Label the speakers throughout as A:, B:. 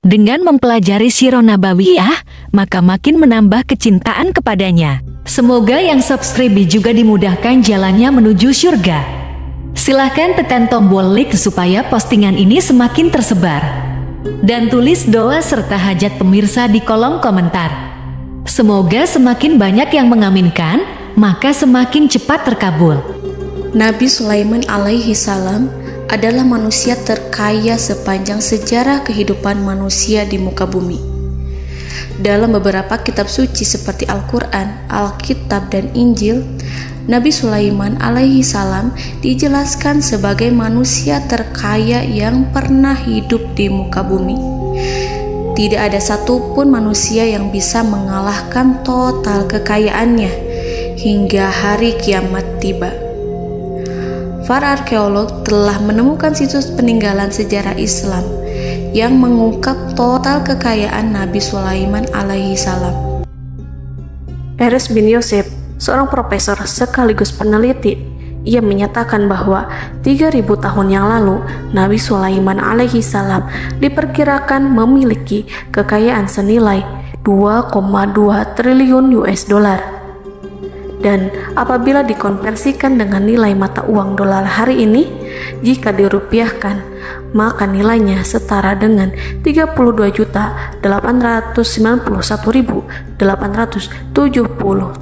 A: Dengan mempelajari Sirah Nabawiyah, maka makin menambah kecintaan kepadanya. Semoga yang subscribe juga dimudahkan jalannya menuju surga. Silahkan tekan tombol like supaya postingan ini semakin tersebar. Dan tulis doa serta hajat pemirsa di kolom komentar. Semoga semakin banyak yang mengaminkan, maka semakin cepat terkabul.
B: Nabi Sulaiman alaihi salam adalah manusia terkaya sepanjang sejarah kehidupan manusia di muka bumi. Dalam beberapa kitab suci seperti Al-Quran, Alkitab, dan Injil, Nabi Sulaiman alaihi salam dijelaskan sebagai manusia terkaya yang pernah hidup di muka bumi. Tidak ada satupun manusia yang bisa mengalahkan total kekayaannya hingga hari kiamat tiba. Para arkeolog telah menemukan situs peninggalan sejarah Islam yang mengungkap total kekayaan Nabi Sulaiman alaihi salam.
C: Erez bin Yosef, seorang profesor sekaligus peneliti, ia menyatakan bahwa 3.000 tahun yang lalu Nabi Sulaiman alaihi salam diperkirakan memiliki kekayaan senilai 2,2 triliun US dollar. Dan apabila dikonversikan dengan nilai mata uang dolar hari ini, jika dirupiahkan, maka nilainya setara dengan 32.891.870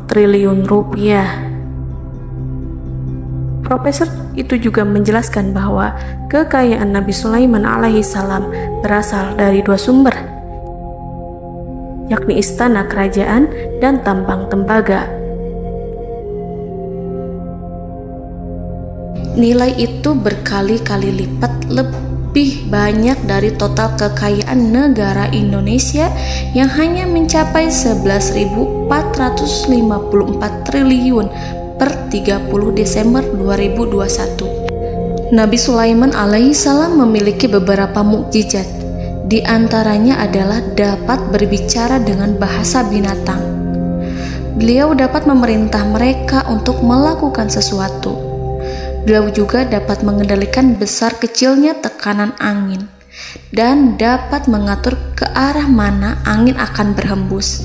C: triliun rupiah. Profesor itu juga menjelaskan bahwa kekayaan Nabi Sulaiman alaihi salam berasal dari dua sumber, yakni istana kerajaan dan tambang tembaga.
B: Nilai itu berkali-kali lipat lebih banyak dari total kekayaan negara Indonesia yang hanya mencapai 11.454 triliun per 30 Desember 2021. Nabi Sulaiman alaihi salam memiliki beberapa mukjizat. Di antaranya adalah dapat berbicara dengan bahasa binatang. Beliau dapat memerintah mereka untuk melakukan sesuatu. Beliau juga dapat mengendalikan besar kecilnya tekanan angin dan dapat mengatur ke arah mana angin akan berhembus.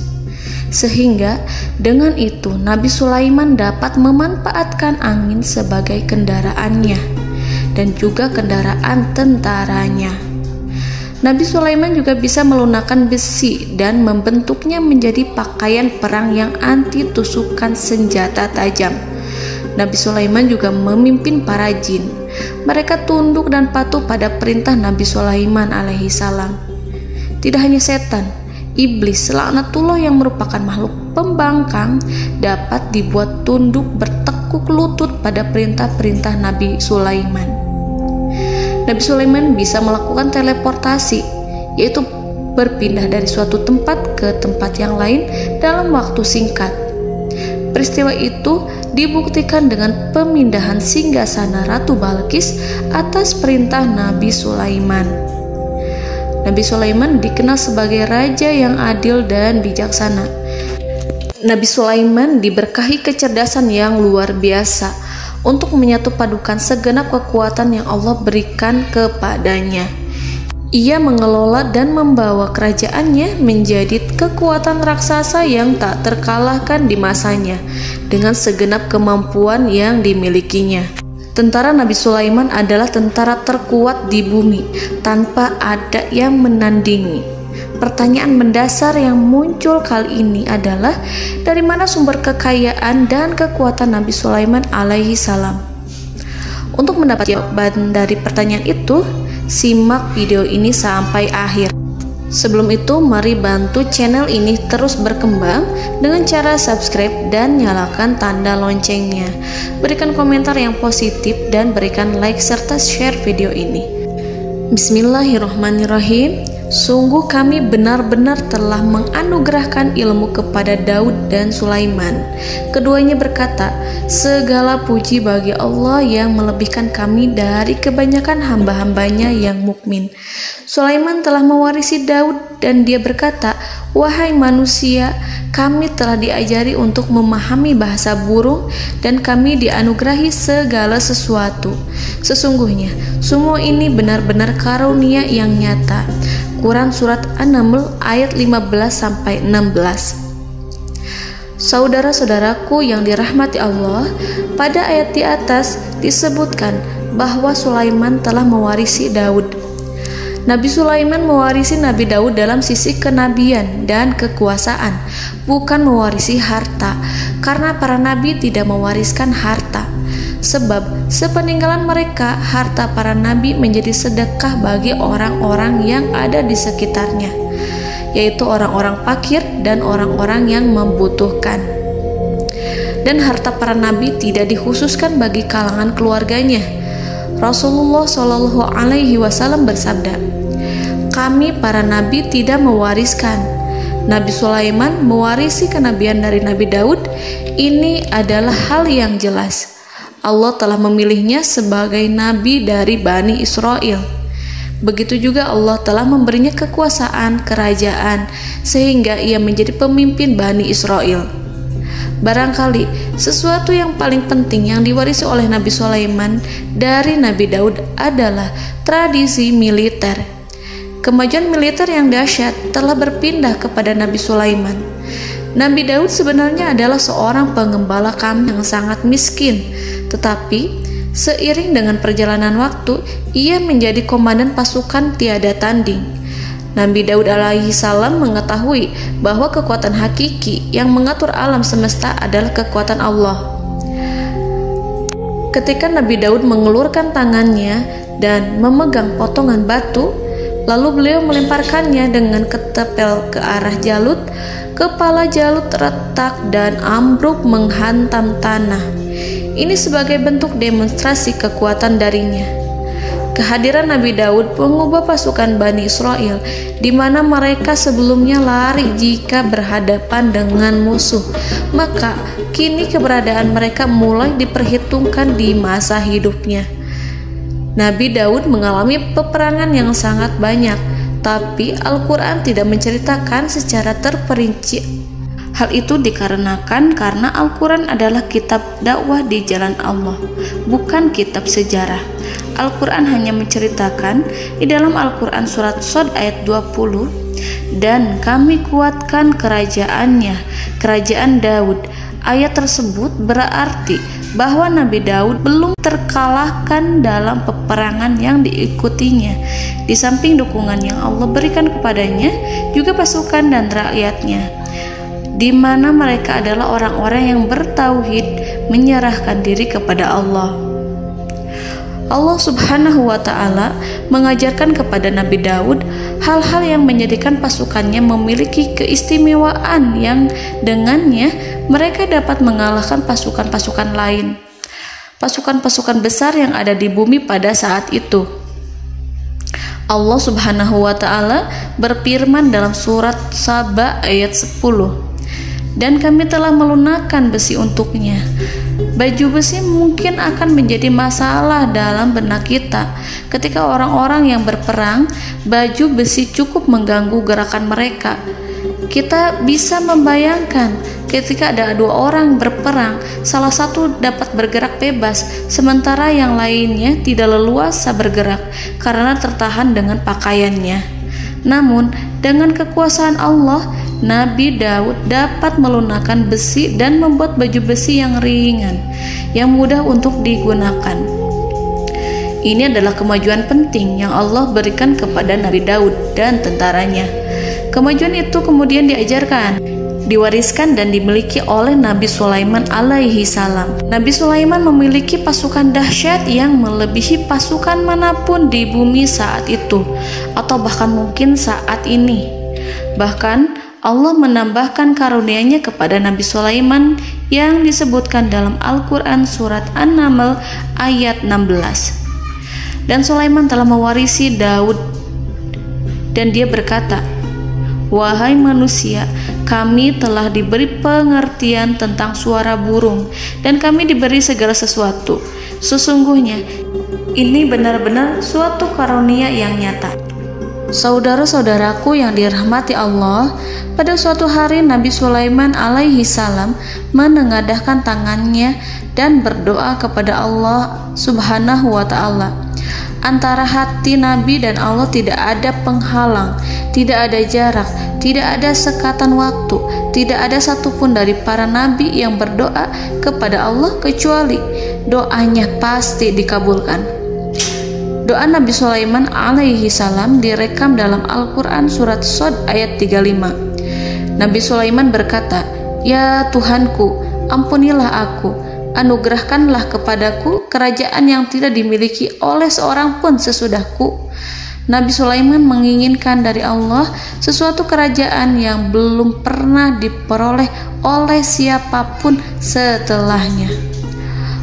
B: Sehingga dengan itu Nabi Sulaiman dapat memanfaatkan angin sebagai kendaraannya dan juga kendaraan tentaranya. Nabi Sulaiman juga bisa melunakkan besi dan membentuknya menjadi pakaian perang yang anti tusukan senjata tajam. Nabi Sulaiman juga memimpin para jin. Mereka tunduk dan patuh pada perintah Nabi Sulaiman alaihi salam. Tidak hanya setan, iblis laknatullah yang merupakan makhluk pembangkang dapat dibuat tunduk bertekuk lutut pada perintah-perintah Nabi Sulaiman. Nabi Sulaiman bisa melakukan teleportasi, yaitu berpindah dari suatu tempat ke tempat yang lain dalam waktu singkat. Peristiwa itu dibuktikan dengan pemindahan singgasana Ratu Balqis atas perintah Nabi Sulaiman. Nabi Sulaiman dikenal sebagai raja yang adil dan bijaksana. Nabi Sulaiman diberkahi kecerdasan yang luar biasa untuk menyatu padukan segenap kekuatan yang Allah berikan kepadanya. Ia mengelola dan membawa kerajaannya menjadi kekuatan raksasa yang tak terkalahkan di masanya dengan segenap kemampuan yang dimilikinya. Tentara Nabi Sulaiman adalah tentara terkuat di bumi tanpa ada yang menandingi. Pertanyaan mendasar yang muncul kali ini adalah dari mana sumber kekayaan dan kekuatan Nabi Sulaiman alaihi salam? Untuk mendapat jawaban dari pertanyaan itu, simak video ini sampai akhir. Sebelum itu, mari bantu channel ini terus berkembang dengan cara subscribe dan nyalakan tanda loncengnya. Berikan komentar yang positif dan berikan like serta share video ini. Bismillahirrahmanirrahim. Sungguh kami benar-benar telah menganugerahkan ilmu kepada Daud dan Sulaiman. Keduanya berkata, segala puji bagi Allah yang melebihkan kami dari kebanyakan hamba-hambanya yang mukmin. Sulaiman telah mewarisi Daud dan dia berkata, wahai manusia, kami telah diajari untuk memahami bahasa burung dan kami dianugerahi segala sesuatu. Sesungguhnya semua ini benar-benar karunia yang nyata. Quran Surat An-Naml ayat 15-16. Saudara-saudaraku yang dirahmati Allah, pada ayat di atas disebutkan bahwa Sulaiman telah mewarisi Daud. Nabi Sulaiman mewarisi Nabi Daud dalam sisi kenabian dan kekuasaan, bukan mewarisi harta, karena para nabi tidak mewariskan harta. Sebab sepeninggalan mereka, harta para nabi menjadi sedekah bagi orang-orang yang ada di sekitarnya, yaitu orang-orang fakir dan orang-orang yang membutuhkan. Dan harta para nabi tidak dikhususkan bagi kalangan keluarganya. Rasulullah Shallallahu Alaihi Wasallam bersabda, "Kami para nabi tidak mewariskan." Nabi Sulaiman mewarisi kenabian dari Nabi Daud. Ini adalah hal yang jelas. Allah telah memilihnya sebagai nabi dari Bani Israel. Begitu juga Allah telah memberinya kekuasaan kerajaan sehingga ia menjadi pemimpin Bani Israel. Barangkali sesuatu yang paling penting yang diwarisi oleh Nabi Sulaiman dari Nabi Daud adalah tradisi militer. Kemajuan militer yang dahsyat telah berpindah kepada Nabi Sulaiman. Nabi Daud sebenarnya adalah seorang pengembala kambing yang sangat miskin, tetapi seiring dengan perjalanan waktu, ia menjadi komandan pasukan tiada tanding. Nabi Daud alaihi salam mengetahui bahwa kekuatan hakiki yang mengatur alam semesta adalah kekuatan Allah. Ketika Nabi Daud mengelurkan tangannya dan memegang potongan batu, lalu beliau melemparkannya dengan ketepel ke arah Jalut, kepala Jalut retak dan ambruk menghantam tanah. Ini sebagai bentuk demonstrasi kekuatan darinya. Kehadiran Nabi Daud mengubah pasukan Bani Israel, di mana mereka sebelumnya lari jika berhadapan dengan musuh. Maka kini keberadaan mereka mulai diperhitungkan di masa hidupnya. Nabi Daud mengalami peperangan yang sangat banyak, tapi Al-Quran tidak menceritakan secara terperinci. Hal itu dikarenakan karena Al-Quran adalah kitab dakwah di jalan Allah, bukan kitab sejarah. Al-Quran hanya menceritakan di dalam Al-Quran surat Shad ayat 20, "Dan kami kuatkan kerajaannya, kerajaan Daud." Ayat tersebut berarti bahwa Nabi Daud belum terkalahkan dalam peperangan yang diikutinya. Di samping dukungan yang Allah berikan kepadanya, juga pasukan dan rakyatnya, di mana mereka adalah orang-orang yang bertauhid, menyerahkan diri kepada Allah. Allah Subhanahu wa Ta'ala mengajarkan kepada Nabi Daud hal-hal yang menjadikan pasukannya memiliki keistimewaan yang dengannya mereka dapat mengalahkan pasukan-pasukan lain, pasukan-pasukan besar yang ada di bumi pada saat itu. Allah Subhanahu wa Ta'ala berfirman dalam surat Saba ayat 10, "Dan kami telah melunakkan besi untuknya." Baju besi mungkin akan menjadi masalah dalam benak kita. Ketika orang-orang yang berperang, baju besi cukup mengganggu gerakan mereka. Kita bisa membayangkan ketika ada dua orang berperang, salah satu dapat bergerak bebas, sementara yang lainnya tidak leluasa bergerak karena tertahan dengan pakaiannya. Namun, dengan kekuasaan Allah, Nabi Daud dapat melunakkan besi dan membuat baju besi yang ringan, yang mudah untuk digunakan. Ini adalah kemajuan penting yang Allah berikan kepada Nabi Daud dan tentaranya. Kemajuan itu kemudian diajarkan, diwariskan dan dimiliki oleh Nabi Sulaiman alaihi salam. Nabi Sulaiman memiliki pasukan dahsyat yang melebihi pasukan manapun di bumi saat itu, atau bahkan mungkin saat ini. Bahkan Allah menambahkan karunia-Nya kepada Nabi Sulaiman yang disebutkan dalam Al-Quran surat An-Naml ayat 16. Dan Sulaiman telah mewarisi Daud, dan dia berkata, "Wahai manusia, kami telah diberi pengertian tentang suara burung, dan kami diberi segala sesuatu. Sesungguhnya ini benar-benar suatu karunia yang nyata." Saudara-saudaraku yang dirahmati Allah, pada suatu hari Nabi Sulaiman alaihi salam menengadahkan tangannya dan berdoa kepada Allah Subhanahu wa ta'ala. Antara hati Nabi dan Allah tidak ada penghalang, tidak ada jarak, tidak ada sekatan waktu, tidak ada satupun dari para nabi yang berdoa kepada Allah kecuali doanya pasti dikabulkan. Doa Nabi Sulaiman alaihi salam direkam dalam Al-Quran surat Shad ayat 35. Nabi Sulaiman berkata, "Ya Tuhanku, ampunilah aku, anugerahkanlah kepadaku kerajaan yang tidak dimiliki oleh seorang pun sesudahku." Nabi Sulaiman menginginkan dari Allah sesuatu kerajaan yang belum pernah diperoleh oleh siapapun setelahnya.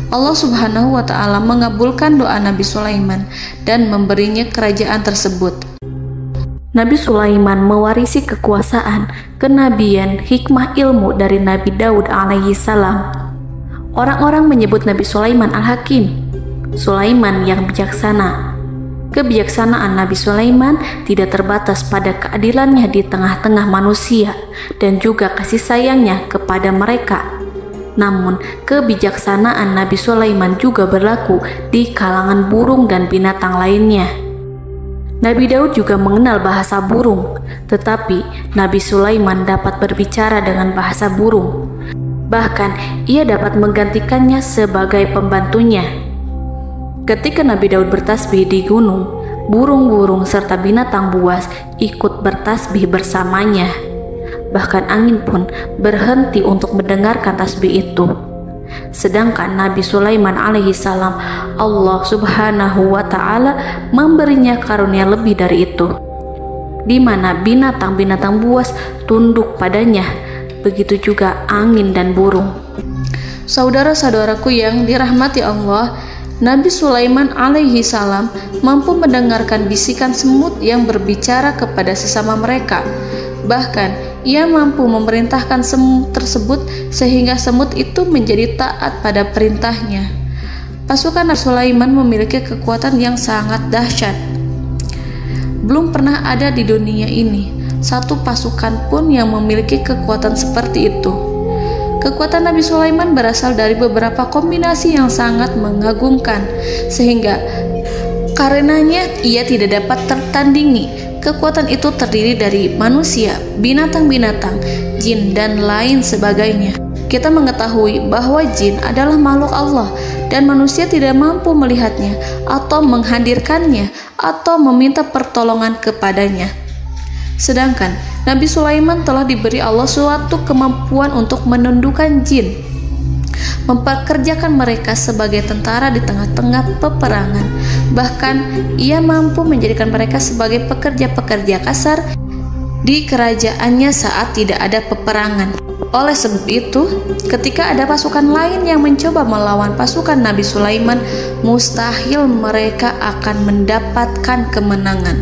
B: Allah Subhanahu wa ta'ala mengabulkan doa Nabi Sulaiman dan memberinya kerajaan tersebut.
C: Nabi Sulaiman mewarisi kekuasaan, kenabian, hikmah ilmu dari Nabi Daud alaihi salam. Orang-orang menyebut Nabi Sulaiman Al-Hakim, Sulaiman yang bijaksana. Kebijaksanaan Nabi Sulaiman tidak terbatas pada keadilannya di tengah-tengah manusia dan juga kasih sayangnya kepada mereka. Namun, kebijaksanaan Nabi Sulaiman juga berlaku di kalangan burung dan binatang lainnya. Nabi Daud juga mengenal bahasa burung, tetapi Nabi Sulaiman dapat berbicara dengan bahasa burung. Bahkan, ia dapat menggantikannya sebagai pembantunya. Ketika Nabi Daud bertasbih di gunung, burung-burung serta binatang buas ikut bertasbih bersamanya. Bahkan angin pun berhenti untuk mendengarkan tasbih itu. Sedangkan Nabi Sulaiman alaihi salam, Allah Subhanahu wa ta'ala memberinya karunia lebih dari itu, di mana binatang-binatang buas tunduk padanya, begitu juga angin dan burung.
B: Saudara-saudaraku yang dirahmati Allah, Nabi Sulaiman alaihi salam mampu mendengarkan bisikan semut yang berbicara kepada sesama mereka. Bahkan ia mampu memerintahkan semut tersebut sehingga semut itu menjadi taat pada perintahnya. Pasukan Nabi Sulaiman memiliki kekuatan yang sangat dahsyat. Belum pernah ada di dunia ini satu pasukan pun yang memiliki kekuatan seperti itu. Kekuatan Nabi Sulaiman berasal dari beberapa kombinasi yang sangat mengagumkan, sehingga karenanya ia tidak dapat tertandingi. Kekuatan itu terdiri dari manusia, binatang-binatang, jin, dan lain sebagainya. Kita mengetahui bahwa jin adalah makhluk Allah dan manusia tidak mampu melihatnya atau menghadirkannya atau meminta pertolongan kepadanya. Sedangkan Nabi Sulaiman telah diberi Allah suatu kemampuan untuk menundukkan jin, memperkerjakan mereka sebagai tentara di tengah-tengah peperangan. Bahkan ia mampu menjadikan mereka sebagai pekerja-pekerja kasar di kerajaannya saat tidak ada peperangan. Oleh sebab itu, ketika ada pasukan lain yang mencoba melawan pasukan Nabi Sulaiman, mustahil mereka akan mendapatkan kemenangan.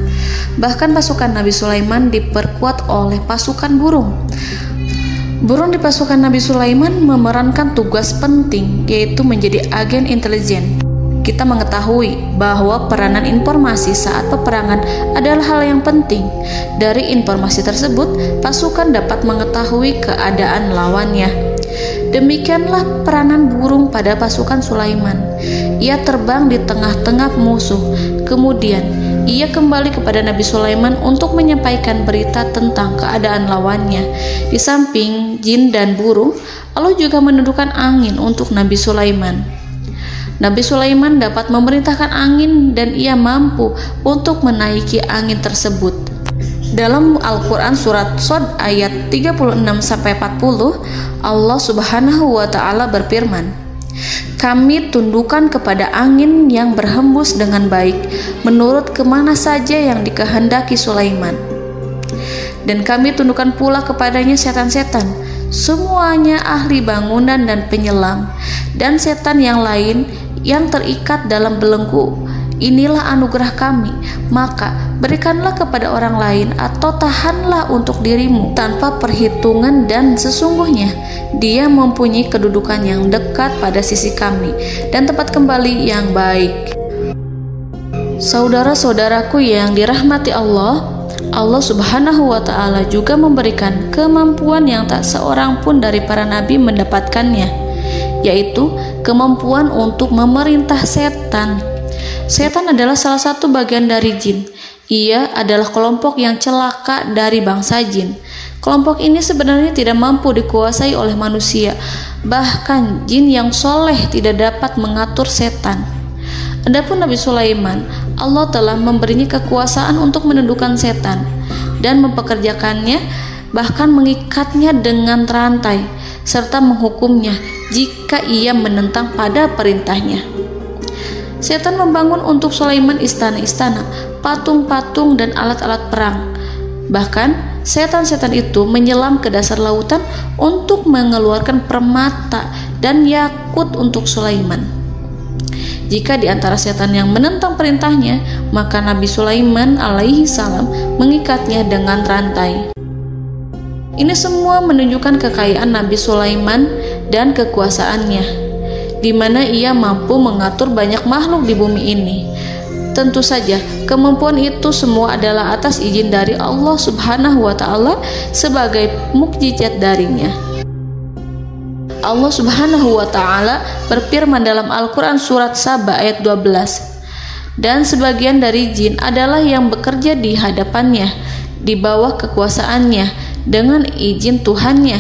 B: Bahkan pasukan Nabi Sulaiman diperkuat oleh pasukan burung. Burung di pasukan Nabi Sulaiman memerankan tugas penting, yaitu menjadi agen intelijen. Kita mengetahui bahwa peranan informasi saat peperangan adalah hal yang penting. Dari informasi tersebut, pasukan dapat mengetahui keadaan lawannya. Demikianlah peranan burung pada pasukan Sulaiman. Ia terbang di tengah-tengah musuh. Kemudian, ia kembali kepada Nabi Sulaiman untuk menyampaikan berita tentang keadaan lawannya. Di samping jin dan burung, Allah juga menundukkan angin untuk Nabi Sulaiman. Nabi Sulaiman dapat memerintahkan angin dan ia mampu untuk menaiki angin tersebut. Dalam Al-Quran surat Shad ayat 36-40, Allah Subhanahu wa ta'ala berfirman, "Kami tundukkan kepada angin yang berhembus dengan baik menurut kemana saja yang dikehendaki Sulaiman. Dan kami tundukkan pula kepadanya setan-setan, semuanya ahli bangunan dan penyelam, dan setan yang lain yang terikat dalam belenggu. Inilah anugerah kami, maka berikanlah kepada orang lain atau tahanlah untuk dirimu tanpa perhitungan, dan sesungguhnya dia mempunyai kedudukan yang dekat pada sisi kami dan tempat kembali yang baik." Saudara-saudaraku yang dirahmati Allah, Allah Subhanahu wa Ta'ala juga memberikan kemampuan yang tak seorang pun dari para nabi mendapatkannya, yaitu kemampuan untuk memerintah setan. Setan adalah salah satu bagian dari jin. Ia adalah kelompok yang celaka dari bangsa jin. Kelompok ini sebenarnya tidak mampu dikuasai oleh manusia. Bahkan jin yang soleh tidak dapat mengatur setan. Adapun Nabi Sulaiman, Allah telah memberinya kekuasaan untuk menundukkan setan dan mempekerjakannya, bahkan mengikatnya dengan rantai serta menghukumnya jika ia menentang pada perintahnya. Setan membangun untuk Sulaiman istana-istana, patung-patung dan alat-alat perang. Bahkan setan-setan itu menyelam ke dasar lautan untuk mengeluarkan permata dan yakut untuk Sulaiman. Jika di antara setan yang menentang perintahnya, maka Nabi Sulaiman alaihi salam mengikatnya dengan rantai. Ini semua menunjukkan kekayaan Nabi Sulaiman dan kekuasaannya, di mana ia mampu mengatur banyak makhluk di bumi ini. Tentu saja, kemampuan itu semua adalah atas izin dari Allah Subhanahu wa Ta'ala sebagai mukjizat darinya. Allah Subhanahu wa Ta'ala berfirman dalam Al-Quran surat Saba ayat 12, dan sebagian dari jin adalah yang bekerja di hadapannya di bawah kekuasaannya dengan izin Tuhannya,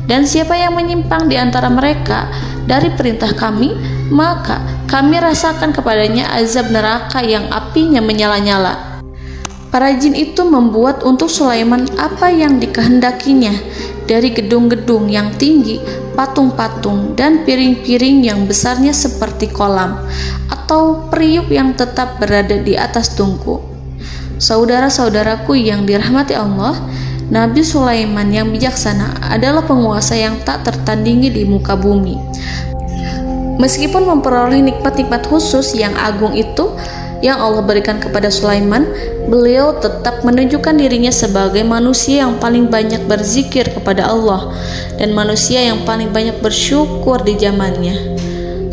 B: dan siapa yang menyimpang di antara mereka dari perintah kami, maka kami rasakan kepadanya azab neraka yang apinya menyala-nyala. Para jin itu membuat untuk Sulaiman apa yang dikehendakinya, dari gedung-gedung yang tinggi, patung-patung, dan piring-piring yang besarnya seperti kolam, atau periuk yang tetap berada di atas tungku. Saudara-saudaraku yang dirahmati Allah, Nabi Sulaiman yang bijaksana adalah penguasa yang tak tertandingi di muka bumi. Meskipun memperoleh nikmat-nikmat khusus yang agung itu yang Allah berikan kepada Sulaiman, beliau tetap menunjukkan dirinya sebagai manusia yang paling banyak berzikir kepada Allah dan manusia yang paling banyak bersyukur di zamannya.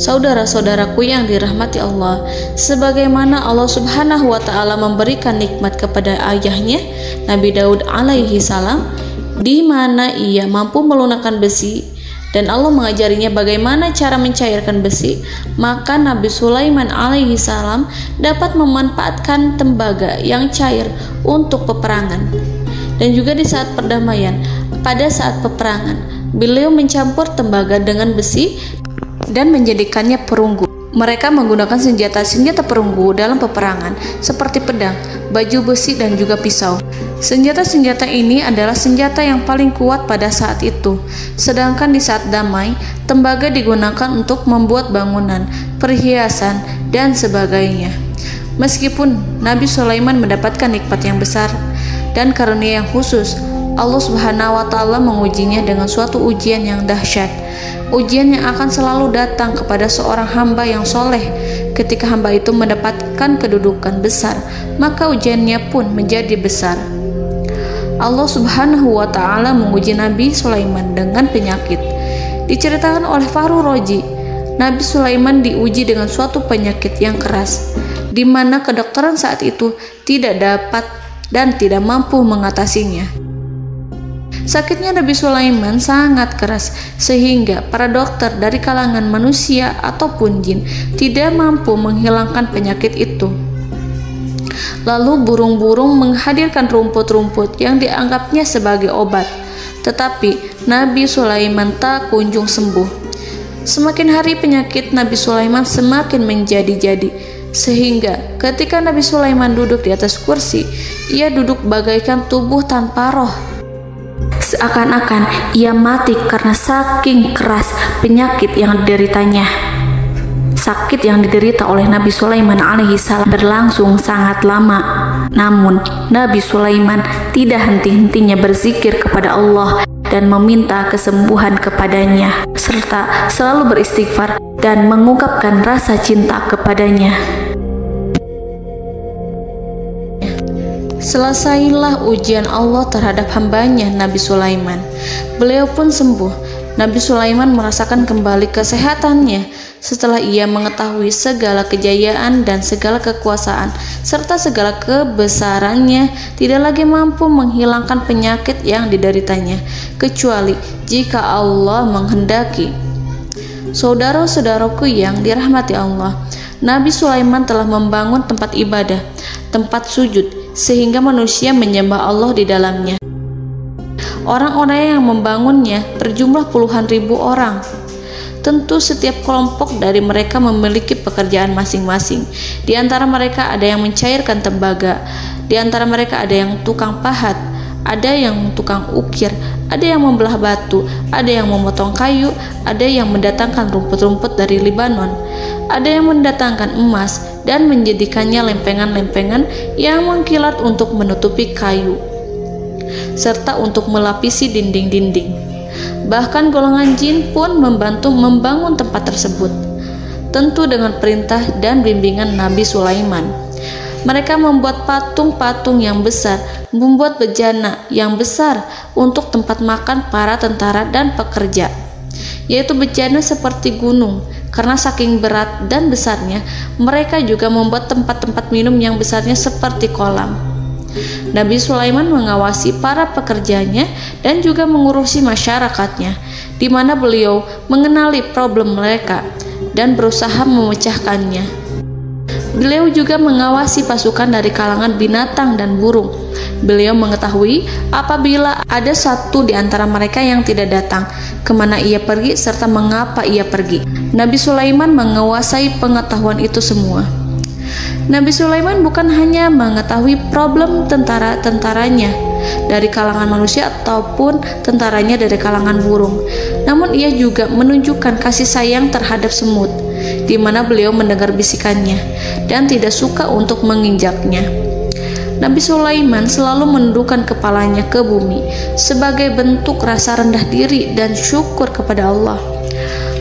B: Saudara-saudaraku yang dirahmati Allah, sebagaimana Allah Subhanahu wa Ta'ala memberikan nikmat kepada ayahnya Nabi Daud alaihi salam, di mana ia mampu melunakkan besi, dan Allah mengajarinya bagaimana cara mencairkan besi, maka Nabi Sulaiman alaihi salam dapat memanfaatkan tembaga yang cair untuk peperangan. Dan juga di saat perdamaian, pada saat peperangan, beliau mencampur tembaga dengan besi dan menjadikannya perunggu. Mereka menggunakan senjata-senjata perunggu dalam peperangan seperti pedang, baju besi, dan juga pisau. Senjata-senjata ini adalah senjata yang paling kuat pada saat itu. Sedangkan di saat damai, tembaga digunakan untuk membuat bangunan, perhiasan, dan sebagainya. Meskipun Nabi Sulaiman mendapatkan nikmat yang besar dan karunia yang khusus, Allah Subhanahu wa Ta'ala mengujinya dengan suatu ujian yang dahsyat. Ujian yang akan selalu datang kepada seorang hamba yang soleh. Ketika hamba itu mendapatkan kedudukan besar, maka ujiannya pun menjadi besar. Allah Subhanahu wa Ta'ala menguji Nabi Sulaiman dengan penyakit. Diceritakan oleh Fahru Roji, Nabi Sulaiman diuji dengan suatu penyakit yang keras, di mana kedokteran saat itu tidak dapat dan tidak mampu mengatasinya. Sakitnya Nabi Sulaiman sangat keras sehingga para dokter dari kalangan manusia ataupun jin tidak mampu menghilangkan penyakit itu. Lalu burung-burung menghadirkan rumput-rumput yang dianggapnya sebagai obat, tetapi Nabi Sulaiman tak kunjung sembuh. Semakin hari penyakit Nabi Sulaiman semakin menjadi-jadi, sehingga ketika Nabi Sulaiman duduk di atas kursi, ia duduk bagaikan tubuh tanpa roh.
C: Seakan-akan ia mati karena saking keras penyakit yang dideritanya. Sakit yang diderita oleh Nabi Sulaiman alaihi salam berlangsung sangat lama. Namun Nabi Sulaiman tidak henti-hentinya berzikir kepada Allah dan meminta kesembuhan kepadanya, serta selalu beristighfar dan mengungkapkan rasa cinta kepadanya.
B: Selesailah ujian Allah terhadap hambanya Nabi Sulaiman. Beliau pun sembuh Nabi Sulaiman merasakan kembali kesehatannya setelah ia mengetahui segala kejayaan dan segala kekuasaan serta segala kebesarannya tidak lagi mampu menghilangkan penyakit yang dideritanya kecuali jika Allah menghendaki. Saudara-saudaraku yang dirahmati Allah, Nabi Sulaiman telah membangun tempat ibadah, tempat sujud, sehingga manusia menyembah Allah di dalamnya. Orang-orang yang membangunnya berjumlah puluhan ribu orang. Tentu setiap kelompok dari mereka memiliki pekerjaan masing-masing. Di antara mereka ada yang mencairkan tembaga, di antara mereka ada yang tukang pahat, ada yang tukang ukir, ada yang membelah batu, ada yang memotong kayu, ada yang mendatangkan rumput-rumput dari Libanon, ada yang mendatangkan emas dan menjadikannya lempengan-lempengan yang mengkilat untuk menutupi kayu serta untuk melapisi dinding-dinding. Bahkan golongan jin pun membantu membangun tempat tersebut, tentu dengan perintah dan bimbingan Nabi Sulaiman. Mereka membuat patung-patung yang besar, membuat bejana yang besar untuk tempat makan para tentara dan pekerja, yaitu bejana seperti gunung. Karena saking berat dan besarnya, mereka juga membuat tempat-tempat minum yang besarnya seperti kolam. Nabi Sulaiman mengawasi para pekerjanya dan juga mengurusi masyarakatnya, di mana beliau mengenali problem mereka dan berusaha memecahkannya. Beliau juga mengawasi pasukan dari kalangan binatang dan burung. Beliau mengetahui apabila ada satu di antara mereka yang tidak datang, kemana ia pergi serta mengapa ia pergi. Nabi Sulaiman menguasai pengetahuan itu semua. Nabi Sulaiman bukan hanya mengetahui problem tentara-tentaranya dari kalangan manusia ataupun tentaranya dari kalangan burung, namun ia juga menunjukkan kasih sayang terhadap semut, di mana beliau mendengar bisikannya dan tidak suka untuk menginjaknya. Nabi Sulaiman selalu menundukkan kepalanya ke bumi sebagai bentuk rasa rendah diri dan syukur kepada Allah.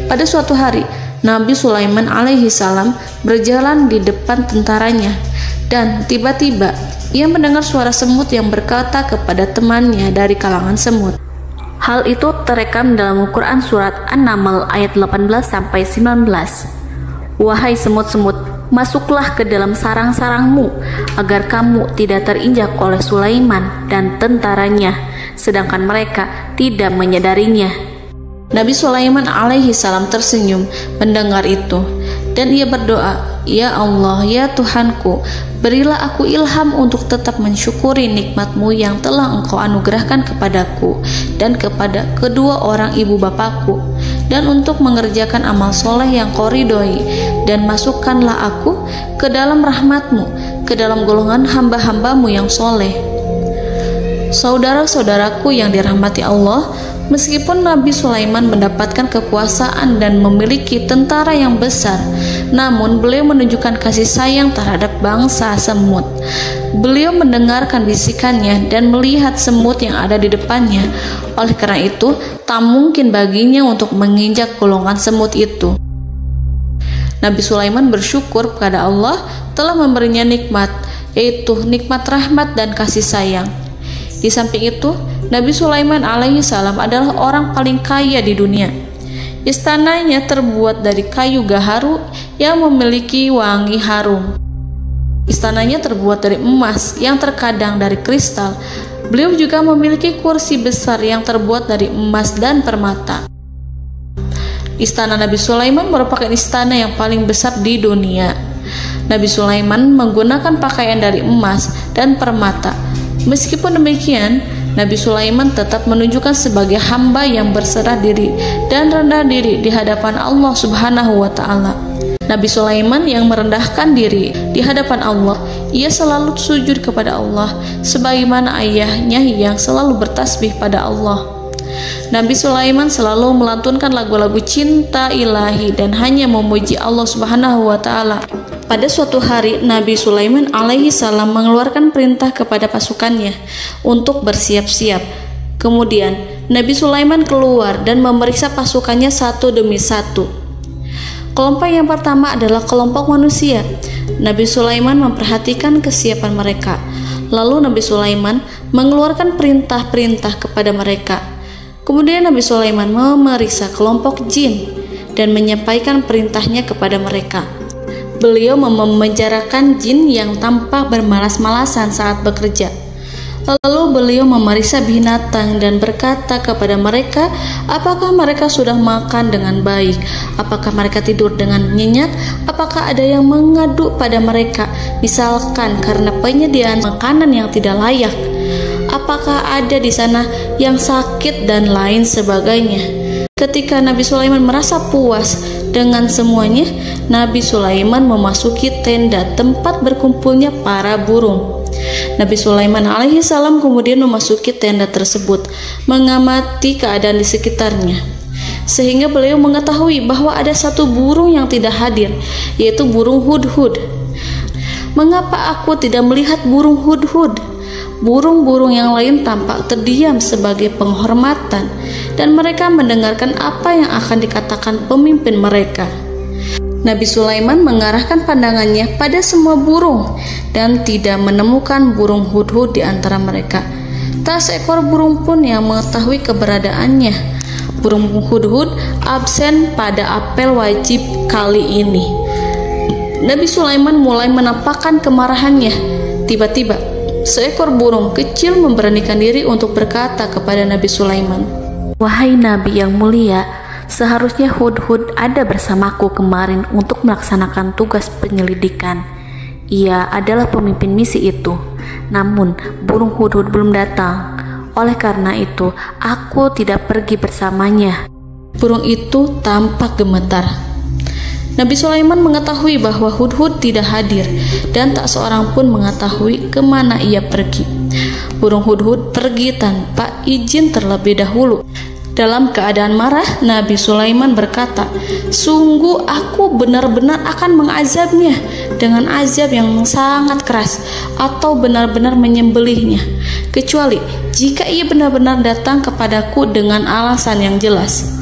B: Pada suatu hari, Nabi Sulaiman alaihi salam berjalan di depan tentaranya dan tiba-tiba ia mendengar suara semut yang berkata kepada temannya dari kalangan semut.
C: Hal itu terekam dalam Al-Quran surat An-Naml ayat 18-19. Wahai semut-semut, masuklah ke dalam sarang-sarangmu agar kamu tidak terinjak oleh Sulaiman dan tentaranya, sedangkan mereka tidak menyadarinya.
B: Nabi Sulaiman alaihi salam tersenyum mendengar itu dan ia berdoa, "Ya Allah, ya Tuhanku, berilah aku ilham untuk tetap mensyukuri nikmat-Mu yang telah Engkau anugerahkan kepadaku dan kepada kedua orang ibu bapakku, dan untuk mengerjakan amal soleh yang Kau ridhoi, dan masukkanlah aku ke dalam rahmat-Mu, ke dalam golongan hamba-hamba-Mu yang soleh." Saudara-saudaraku yang dirahmati Allah, meskipun Nabi Sulaiman mendapatkan kekuasaan dan memiliki tentara yang besar, namun beliau menunjukkan kasih sayang terhadap bangsa semut. Beliau mendengarkan bisikannya dan melihat semut yang ada di depannya. Oleh karena itu, tak mungkin baginya untuk menginjak golongan semut itu. Nabi Sulaiman bersyukur kepada Allah telah memberinya nikmat, yaitu nikmat rahmat dan kasih sayang. Di samping itu, Nabi Sulaiman alaihi salam adalah orang paling kaya di dunia. Istananya terbuat dari kayu gaharu yang memiliki wangi harum. Istananya terbuat dari emas yang terkadang dari kristal. Beliau juga memiliki kursi besar yang terbuat dari emas dan permata. Istana Nabi Sulaiman merupakan istana yang paling besar di dunia. Nabi Sulaiman menggunakan pakaian dari emas dan permata. Meskipun demikian, Nabi Sulaiman tetap menunjukkan sebagai hamba yang berserah diri dan rendah diri di hadapan Allah Subhanahu wa Ta'ala. Nabi Sulaiman yang merendahkan diri di hadapan Allah, ia selalu sujud kepada Allah, sebagaimana ayahnya yang selalu bertasbih pada Allah. Nabi Sulaiman selalu melantunkan lagu-lagu cinta ilahi dan hanya memuji Allah Subhanahu wa Ta'ala. Pada suatu hari, Nabi Sulaiman alaihi salam mengeluarkan perintah kepada pasukannya untuk bersiap-siap. Kemudian, Nabi Sulaiman keluar dan memeriksa pasukannya satu demi satu. Kelompok yang pertama adalah kelompok manusia. Nabi Sulaiman memperhatikan kesiapan mereka. Lalu Nabi Sulaiman mengeluarkan perintah-perintah kepada mereka. Kemudian Nabi Sulaiman memeriksa kelompok jin dan menyampaikan perintahnya kepada mereka. Beliau memenjarakan jin yang tampak bermalas-malasan saat bekerja. Lalu beliau memeriksa binatang dan berkata kepada mereka, apakah mereka sudah makan dengan baik? Apakah mereka tidur dengan nyenyak? Apakah ada yang mengadu pada mereka, misalkan karena penyediaan makanan yang tidak layak? Apakah ada di sana yang sakit dan lain sebagainya? Ketika Nabi Sulaiman merasa puas dengan semuanya, Nabi Sulaiman memasuki tenda tempat berkumpulnya para burung. Nabi Sulaiman alaihi salam kemudian memasuki tenda tersebut, mengamati keadaan di sekitarnya, sehingga beliau mengetahui bahwa ada satu burung yang tidak hadir, yaitu burung hudhud. Mengapa aku tidak melihat burung hudhud? Burung-burung yang lain tampak terdiam sebagai penghormatan, dan mereka mendengarkan apa yang akan dikatakan pemimpin mereka. Nabi Sulaiman mengarahkan pandangannya pada semua burung dan tidak menemukan burung hudhud di antara mereka. Tak seekor burung pun yang mengetahui keberadaannya. Burung hudhud absen pada apel wajib kali ini. Nabi Sulaiman mulai menampakkan kemarahannya. Tiba-tiba, seekor burung kecil memberanikan diri untuk berkata kepada Nabi Sulaiman,
C: "Wahai Nabi yang mulia, seharusnya hudhud ada bersamaku kemarin untuk melaksanakan tugas penyelidikan. Ia adalah pemimpin misi itu. Namun, burung hudhud belum datang. Oleh karena itu, aku tidak pergi bersamanya."
B: Burung itu tampak gemetar. Nabi Sulaiman mengetahui bahwa hudhud tidak hadir dan tak seorang pun mengetahui kemana ia pergi. Burung hudhud pergi tanpa izin terlebih dahulu. Dalam keadaan marah, Nabi Sulaiman berkata, "Sungguh aku benar-benar akan mengazabnya dengan azab yang sangat keras atau benar-benar menyembelihnya, kecuali jika ia benar-benar datang kepadaku dengan alasan yang jelas."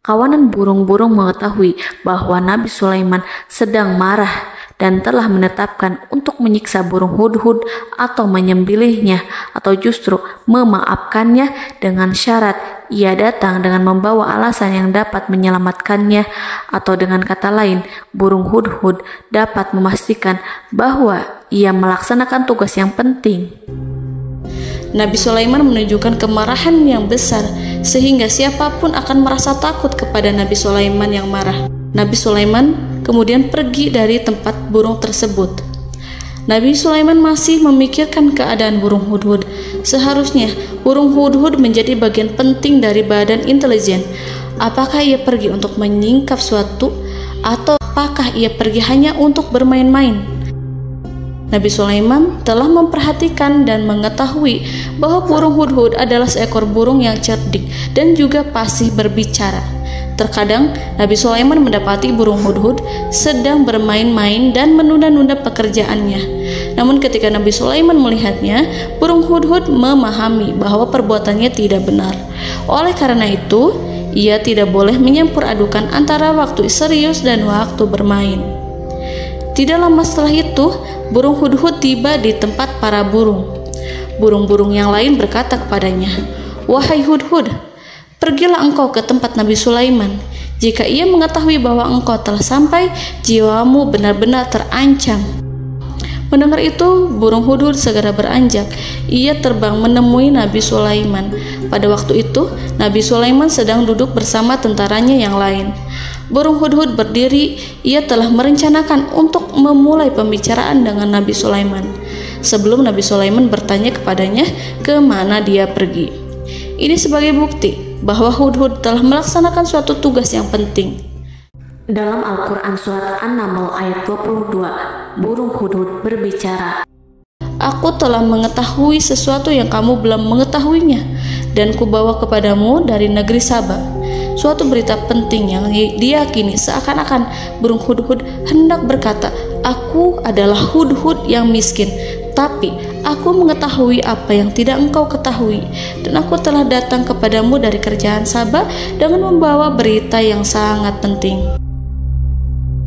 C: Kawanan burung-burung mengetahui bahwa Nabi Sulaiman sedang marah dan telah menetapkan untuk menyiksa burung hudhud atau menyembelihnya atau justru memaafkannya dengan syarat ia datang dengan membawa alasan yang dapat menyelamatkannya, atau dengan kata lain, burung hudhud dapat memastikan bahwa ia melaksanakan tugas yang penting.
B: Nabi Sulaiman menunjukkan kemarahan yang besar sehingga siapapun akan merasa takut kepada Nabi Sulaiman yang marah. Nabi Sulaiman kemudian pergi dari tempat burung tersebut. Nabi Sulaiman masih memikirkan keadaan burung hudhud. Seharusnya burung hudhud menjadi bagian penting dari badan intelijen. Apakah ia pergi untuk menyingkap suatu, atau apakah ia pergi hanya untuk bermain-main? Nabi Sulaiman telah memperhatikan dan mengetahui bahwa burung hudhud adalah seekor burung yang cerdik dan juga fasih berbicara. Terkadang Nabi Sulaiman mendapati burung hudhud sedang bermain-main dan menunda-nunda pekerjaannya. Namun ketika Nabi Sulaiman melihatnya, burung hudhud memahami bahwa perbuatannya tidak benar. Oleh karena itu, ia tidak boleh menyampur adukan antara waktu serius dan waktu bermain. Tidak lama setelah itu, burung hudhud tiba di tempat para burung. Burung-burung yang lain berkata kepadanya, "Wahai hudhud, pergilah engkau ke tempat Nabi Sulaiman. Jika ia mengetahui bahwa engkau telah sampai, jiwamu benar-benar terancam." Mendengar itu, burung hudhud segera beranjak. Ia terbang menemui Nabi Sulaiman. Pada waktu itu, Nabi Sulaiman sedang duduk bersama tentaranya yang lain. Burung hudhud berdiri. Ia telah merencanakan untuk memulai pembicaraan dengan Nabi Sulaiman sebelum Nabi Sulaiman bertanya kepadanya kemana dia pergi. Ini sebagai bukti bahwa hudhud telah melaksanakan suatu tugas yang penting.
C: Dalam Al-Quran Surat An-Naml ayat 22, burung hudhud berbicara,
B: "Aku telah mengetahui sesuatu yang kamu belum mengetahuinya, dan kubawa kepadamu dari negeri Saba suatu berita penting yang diyakini seakan-akan burung hudhud hendak berkata, 'Aku adalah hudhud yang miskin, tapi aku mengetahui apa yang tidak engkau ketahui, dan aku telah datang kepadamu dari kerajaan Saba dengan membawa berita yang sangat penting.'"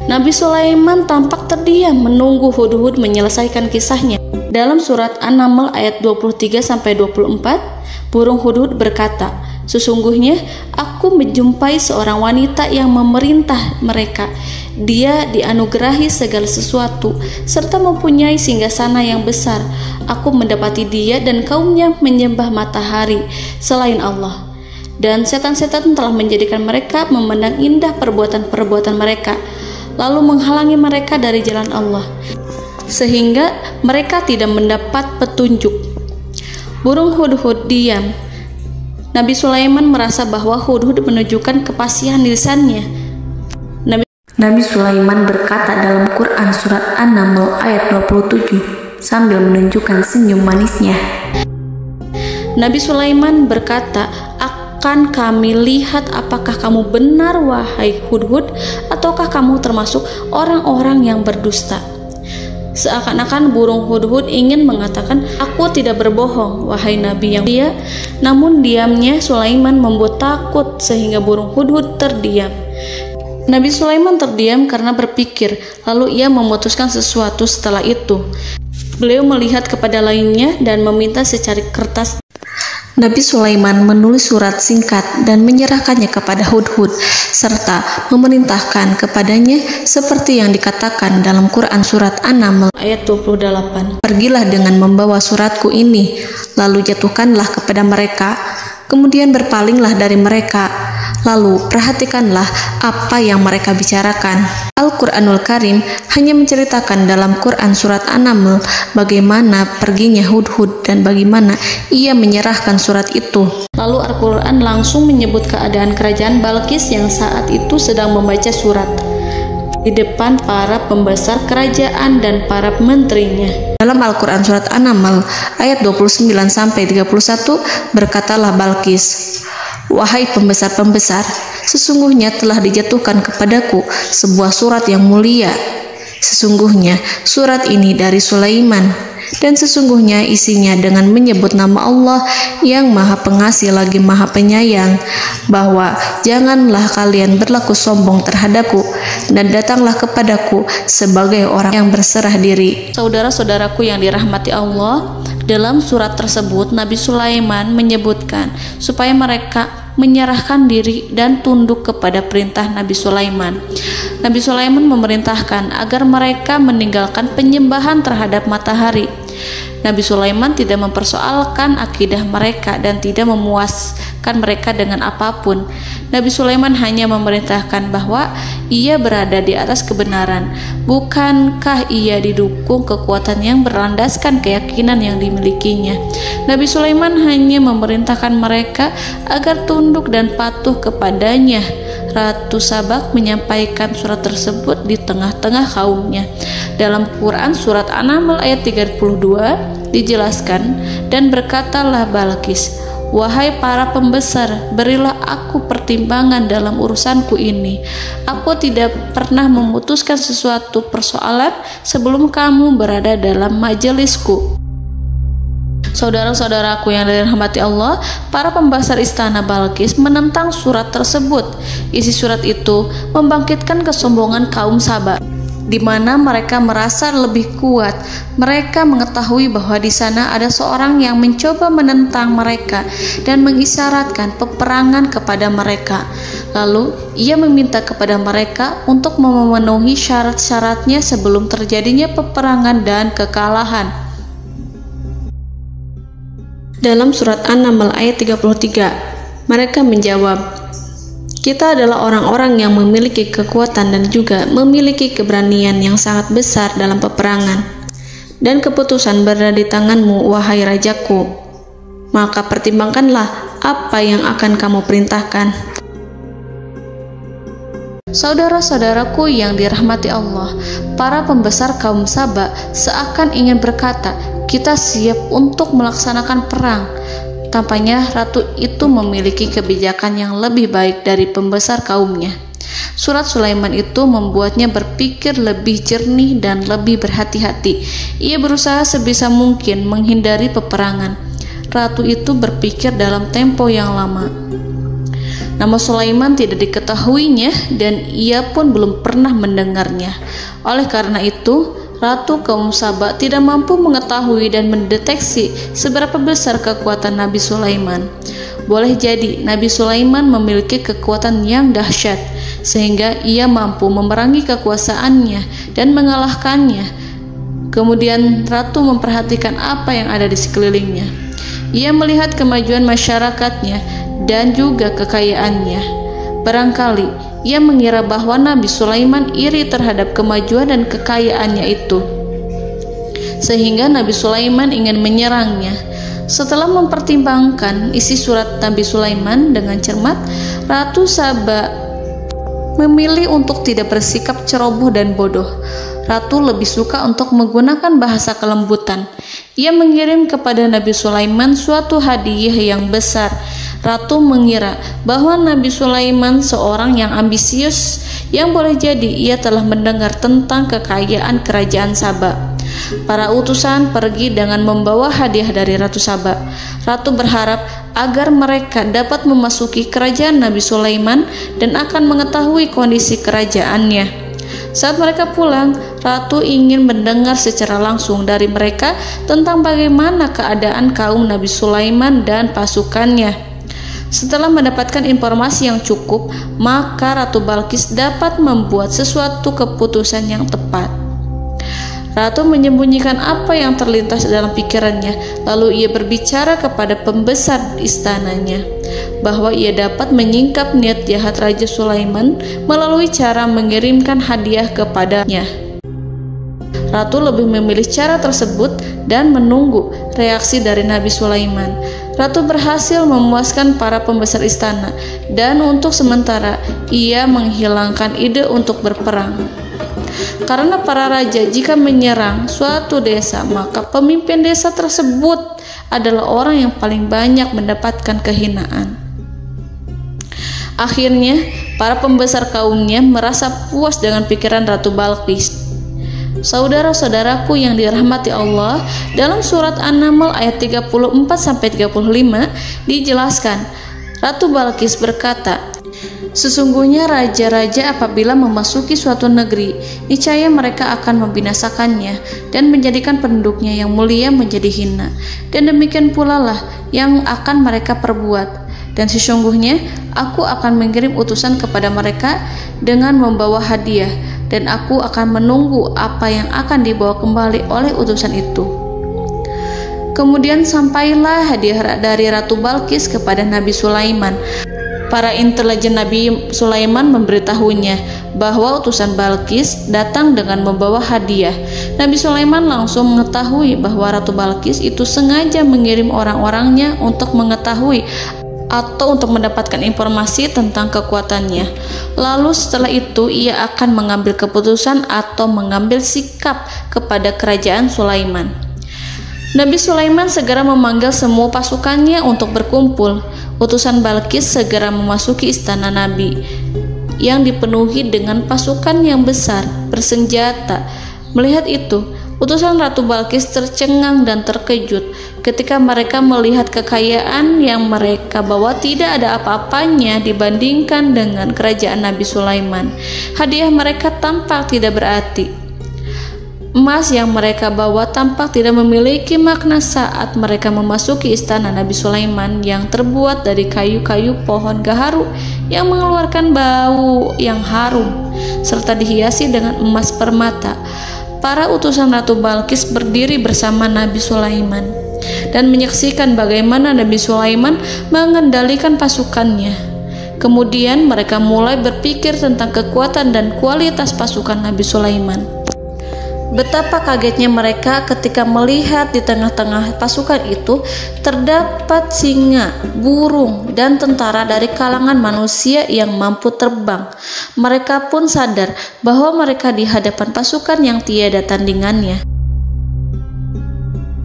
B: Nabi Sulaiman tampak terdiam menunggu hudhud menyelesaikan kisahnya. Dalam surat An-Naml ayat 23-24, burung hudhud berkata, Sesungguhnya aku menjumpai seorang wanita yang memerintah mereka. Dia dianugerahi segala sesuatu serta mempunyai singgasana yang besar. Aku mendapati dia dan kaumnya menyembah matahari selain Allah. Dan setan-setan telah menjadikan mereka memandang indah perbuatan-perbuatan mereka, lalu menghalangi mereka dari jalan Allah, sehingga mereka tidak mendapat petunjuk. Burung hudhud diam. Nabi Sulaiman merasa bahwa hudhud menunjukkan kepasihan lisannya.
C: Nabi Sulaiman berkata dalam Quran surat An-Naml ayat 27 sambil menunjukkan senyum manisnya.
B: Nabi Sulaiman berkata, "Akan kami lihat apakah kamu benar wahai hudhud, ataukah kamu termasuk orang-orang yang berdusta." Seakan-akan burung hudhud ingin mengatakan, "Aku tidak berbohong, wahai Nabi yang mulia." Namun diamnya Sulaiman membuat takut sehingga burung hudhud terdiam. Nabi Sulaiman terdiam karena berpikir, lalu ia memutuskan sesuatu setelah itu. Beliau melihat kepada lainnya dan meminta secari kertas.
C: Nabi Sulaiman menulis surat singkat dan menyerahkannya kepada hudhud serta memerintahkan kepadanya seperti yang dikatakan dalam Quran surat An-Naml
B: ayat 28.
C: "Pergilah dengan membawa suratku ini, lalu jatuhkanlah kepada mereka, kemudian berpalinglah dari mereka, lalu perhatikanlah apa yang mereka bicarakan." Al-Quranul Karim hanya menceritakan dalam Quran surat An-Naml bagaimana perginya hudhud dan bagaimana ia menyerahkan surat itu.
B: Lalu Al-Quran langsung menyebut keadaan kerajaan Balqis yang saat itu sedang membaca surat di depan para pembesar kerajaan dan para menterinya.
C: Dalam Al-Quran surat An-Naml ayat 29-31 berkatalah Balqis, "Wahai pembesar-pembesar, sesungguhnya telah dijatuhkan kepadaku sebuah surat yang mulia. Sesungguhnya surat ini dari Sulaiman, dan sesungguhnya isinya dengan menyebut nama Allah yang Maha Pengasih lagi Maha Penyayang, bahwa janganlah kalian berlaku sombong terhadapku, dan datanglah kepadaku sebagai orang yang berserah diri."
B: Saudara-saudaraku yang dirahmati Allah, dalam surat tersebut Nabi Sulaiman menyebutkan supaya mereka menyerahkan diri dan tunduk kepada perintah Nabi Sulaiman. Nabi Sulaiman memerintahkan agar mereka meninggalkan penyembahan terhadap matahari. Nabi Sulaiman tidak mempersoalkan akidah mereka dan tidak memuaskan mereka dengan apapun. Nabi Sulaiman hanya memerintahkan bahwa ia berada di atas kebenaran. Bukankah ia didukung kekuatan yang berlandaskan keyakinan yang dimilikinya? Nabi Sulaiman hanya memerintahkan mereka agar tunduk dan patuh kepadanya. Ratu Sabak menyampaikan surat tersebut di tengah-tengah kaumnya. Dalam Quran surat An-Naml ayat 32 dijelaskan, "Dan berkatalah Balqis, wahai para pembesar, berilah aku pertimbangan dalam urusanku ini. Aku tidak pernah memutuskan sesuatu persoalan sebelum kamu berada dalam majelisku." Saudara-saudaraku yang dirahmati Allah, para pembesar istana Balqis menentang surat tersebut. Isi surat itu membangkitkan kesombongan kaum Sabak, di mana mereka merasa lebih kuat. Mereka mengetahui bahwa di sana ada seorang yang mencoba menentang mereka dan mengisyaratkan peperangan kepada mereka. Lalu ia meminta kepada mereka untuk memenuhi syarat-syaratnya sebelum terjadinya peperangan dan kekalahan. Dalam surat An-Naml ayat 33, mereka menjawab, "Kita adalah orang-orang yang memiliki kekuatan dan juga memiliki keberanian yang sangat besar dalam peperangan. Dan keputusan berada di tanganmu, wahai rajaku. Maka pertimbangkanlah apa yang akan kamu perintahkan." Saudara-saudaraku yang dirahmati Allah, para pembesar kaum Sabak seakan ingin berkata, "Kita siap untuk melaksanakan perang." Tampaknya ratu itu memiliki kebijakan yang lebih baik dari pembesar kaumnya. Surat Sulaiman itu membuatnya berpikir lebih jernih dan lebih berhati-hati. Ia berusaha sebisa mungkin menghindari peperangan. Ratu itu berpikir dalam tempo yang lama. Nama Sulaiman tidak diketahuinya dan ia pun belum pernah mendengarnya. Oleh karena itu, Ratu kaum Sabak tidak mampu mengetahui dan mendeteksi seberapa besar kekuatan Nabi Sulaiman. boleh jadi Nabi Sulaiman memiliki kekuatan yang dahsyat sehingga ia mampu memerangi kekuasaannya dan mengalahkannya. Kemudian ratu memperhatikan apa yang ada di sekelilingnya. Ia melihat kemajuan masyarakatnya dan juga kekayaannya. Barangkali ia mengira bahwa Nabi Sulaiman iri terhadap kemajuan dan kekayaannya itu, sehingga Nabi Sulaiman ingin menyerangnya. Setelah mempertimbangkan isi surat Nabi Sulaiman dengan cermat, Ratu Saba memilih untuk tidak bersikap ceroboh dan bodoh. Ratu lebih suka untuk menggunakan bahasa kelembutan. Ia mengirim kepada Nabi Sulaiman suatu hadiah yang besar. Ratu mengira bahwa Nabi Sulaiman seorang yang ambisius, yang boleh jadi ia telah mendengar tentang kekayaan kerajaan Saba. Para utusan pergi dengan membawa hadiah dari Ratu Saba. Ratu berharap agar mereka dapat memasuki kerajaan Nabi Sulaiman dan akan mengetahui kondisi kerajaannya. Saat mereka pulang, Ratu ingin mendengar secara langsung dari mereka tentang bagaimana keadaan kaum Nabi Sulaiman dan pasukannya. Setelah mendapatkan informasi yang cukup, maka Ratu Balqis dapat membuat sesuatu keputusan yang tepat. Ratu menyembunyikan apa yang terlintas dalam pikirannya, lalu ia berbicara kepada pembesar istananya bahwa ia dapat menyingkap niat jahat Raja Sulaiman melalui cara mengirimkan hadiah kepadanya. Ratu lebih memilih cara tersebut dan menunggu reaksi dari Nabi Sulaiman. Ratu berhasil memuaskan para pembesar istana, dan untuk sementara ia menghilangkan ide untuk berperang. Karena para raja jika menyerang suatu desa, maka pemimpin desa tersebut adalah orang yang paling banyak mendapatkan kehinaan. Akhirnya, para pembesar kaumnya merasa puas dengan pikiran Ratu Balqis. Saudara-saudaraku yang dirahmati Allah, dalam surat An-Naml ayat 34-35 dijelaskan, Ratu Balqis berkata, "Sesungguhnya raja-raja apabila memasuki suatu negeri, niscaya mereka akan membinasakannya dan menjadikan penduduknya yang mulia menjadi hina. Dan demikian pula lah yang akan mereka perbuat. Dan sesungguhnya aku akan mengirim utusan kepada mereka dengan membawa hadiah, dan aku akan menunggu apa yang akan dibawa kembali oleh utusan itu." Kemudian sampailah hadiah dari Ratu Balqis kepada Nabi Sulaiman. Para intelijen Nabi Sulaiman memberitahunya bahwa utusan Balqis datang dengan membawa hadiah. Nabi Sulaiman langsung mengetahui bahwa Ratu Balqis itu sengaja mengirim orang-orangnya untuk mengetahui atau untuk mendapatkan informasi tentang kekuatannya. Lalu setelah itu ia akan mengambil keputusan atau mengambil sikap kepada kerajaan Sulaiman. Nabi Sulaiman segera memanggil semua pasukannya untuk berkumpul. Utusan Balqis segera memasuki istana Nabi yang dipenuhi dengan pasukan yang besar bersenjata. Melihat itu, utusan Ratu Balqis tercengang dan terkejut ketika mereka melihat kekayaan yang mereka bawa tidak ada apa-apanya dibandingkan dengan kerajaan Nabi Sulaiman. Hadiah mereka tampak tidak berarti. Emas yang mereka bawa tampak tidak memiliki makna saat mereka memasuki istana Nabi Sulaiman yang terbuat dari kayu-kayu pohon gaharu yang mengeluarkan bau yang harum serta dihiasi dengan emas permata. Para utusan Ratu Balqis berdiri bersama Nabi Sulaiman dan menyaksikan bagaimana Nabi Sulaiman mengendalikan pasukannya. Kemudian mereka mulai berpikir tentang kekuatan dan kualitas pasukan Nabi Sulaiman. Betapa kagetnya mereka ketika melihat di tengah-tengah pasukan itu terdapat singa, burung, dan tentara dari kalangan manusia yang mampu terbang. Mereka pun sadar bahwa mereka di hadapan pasukan yang tiada tandingannya.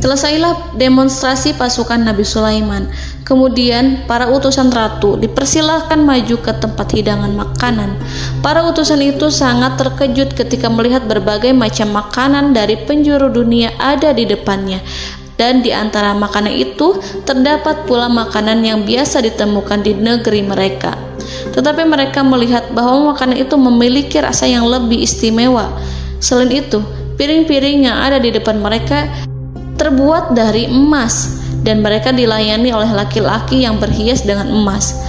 B: Selesailah demonstrasi pasukan Nabi Sulaiman. Kemudian para utusan ratu dipersilahkan maju ke tempat hidangan makanan. Para utusan itu sangat terkejut ketika melihat berbagai macam makanan dari penjuru dunia ada di depannya. Dan di antara makanan itu terdapat pula makanan yang biasa ditemukan di negeri mereka. Tetapi mereka melihat bahwa makanan itu memiliki rasa yang lebih istimewa. Selain itu, piring-piring yang ada di depan mereka terbuat dari emas dan mereka dilayani oleh laki-laki yang berhias dengan emas.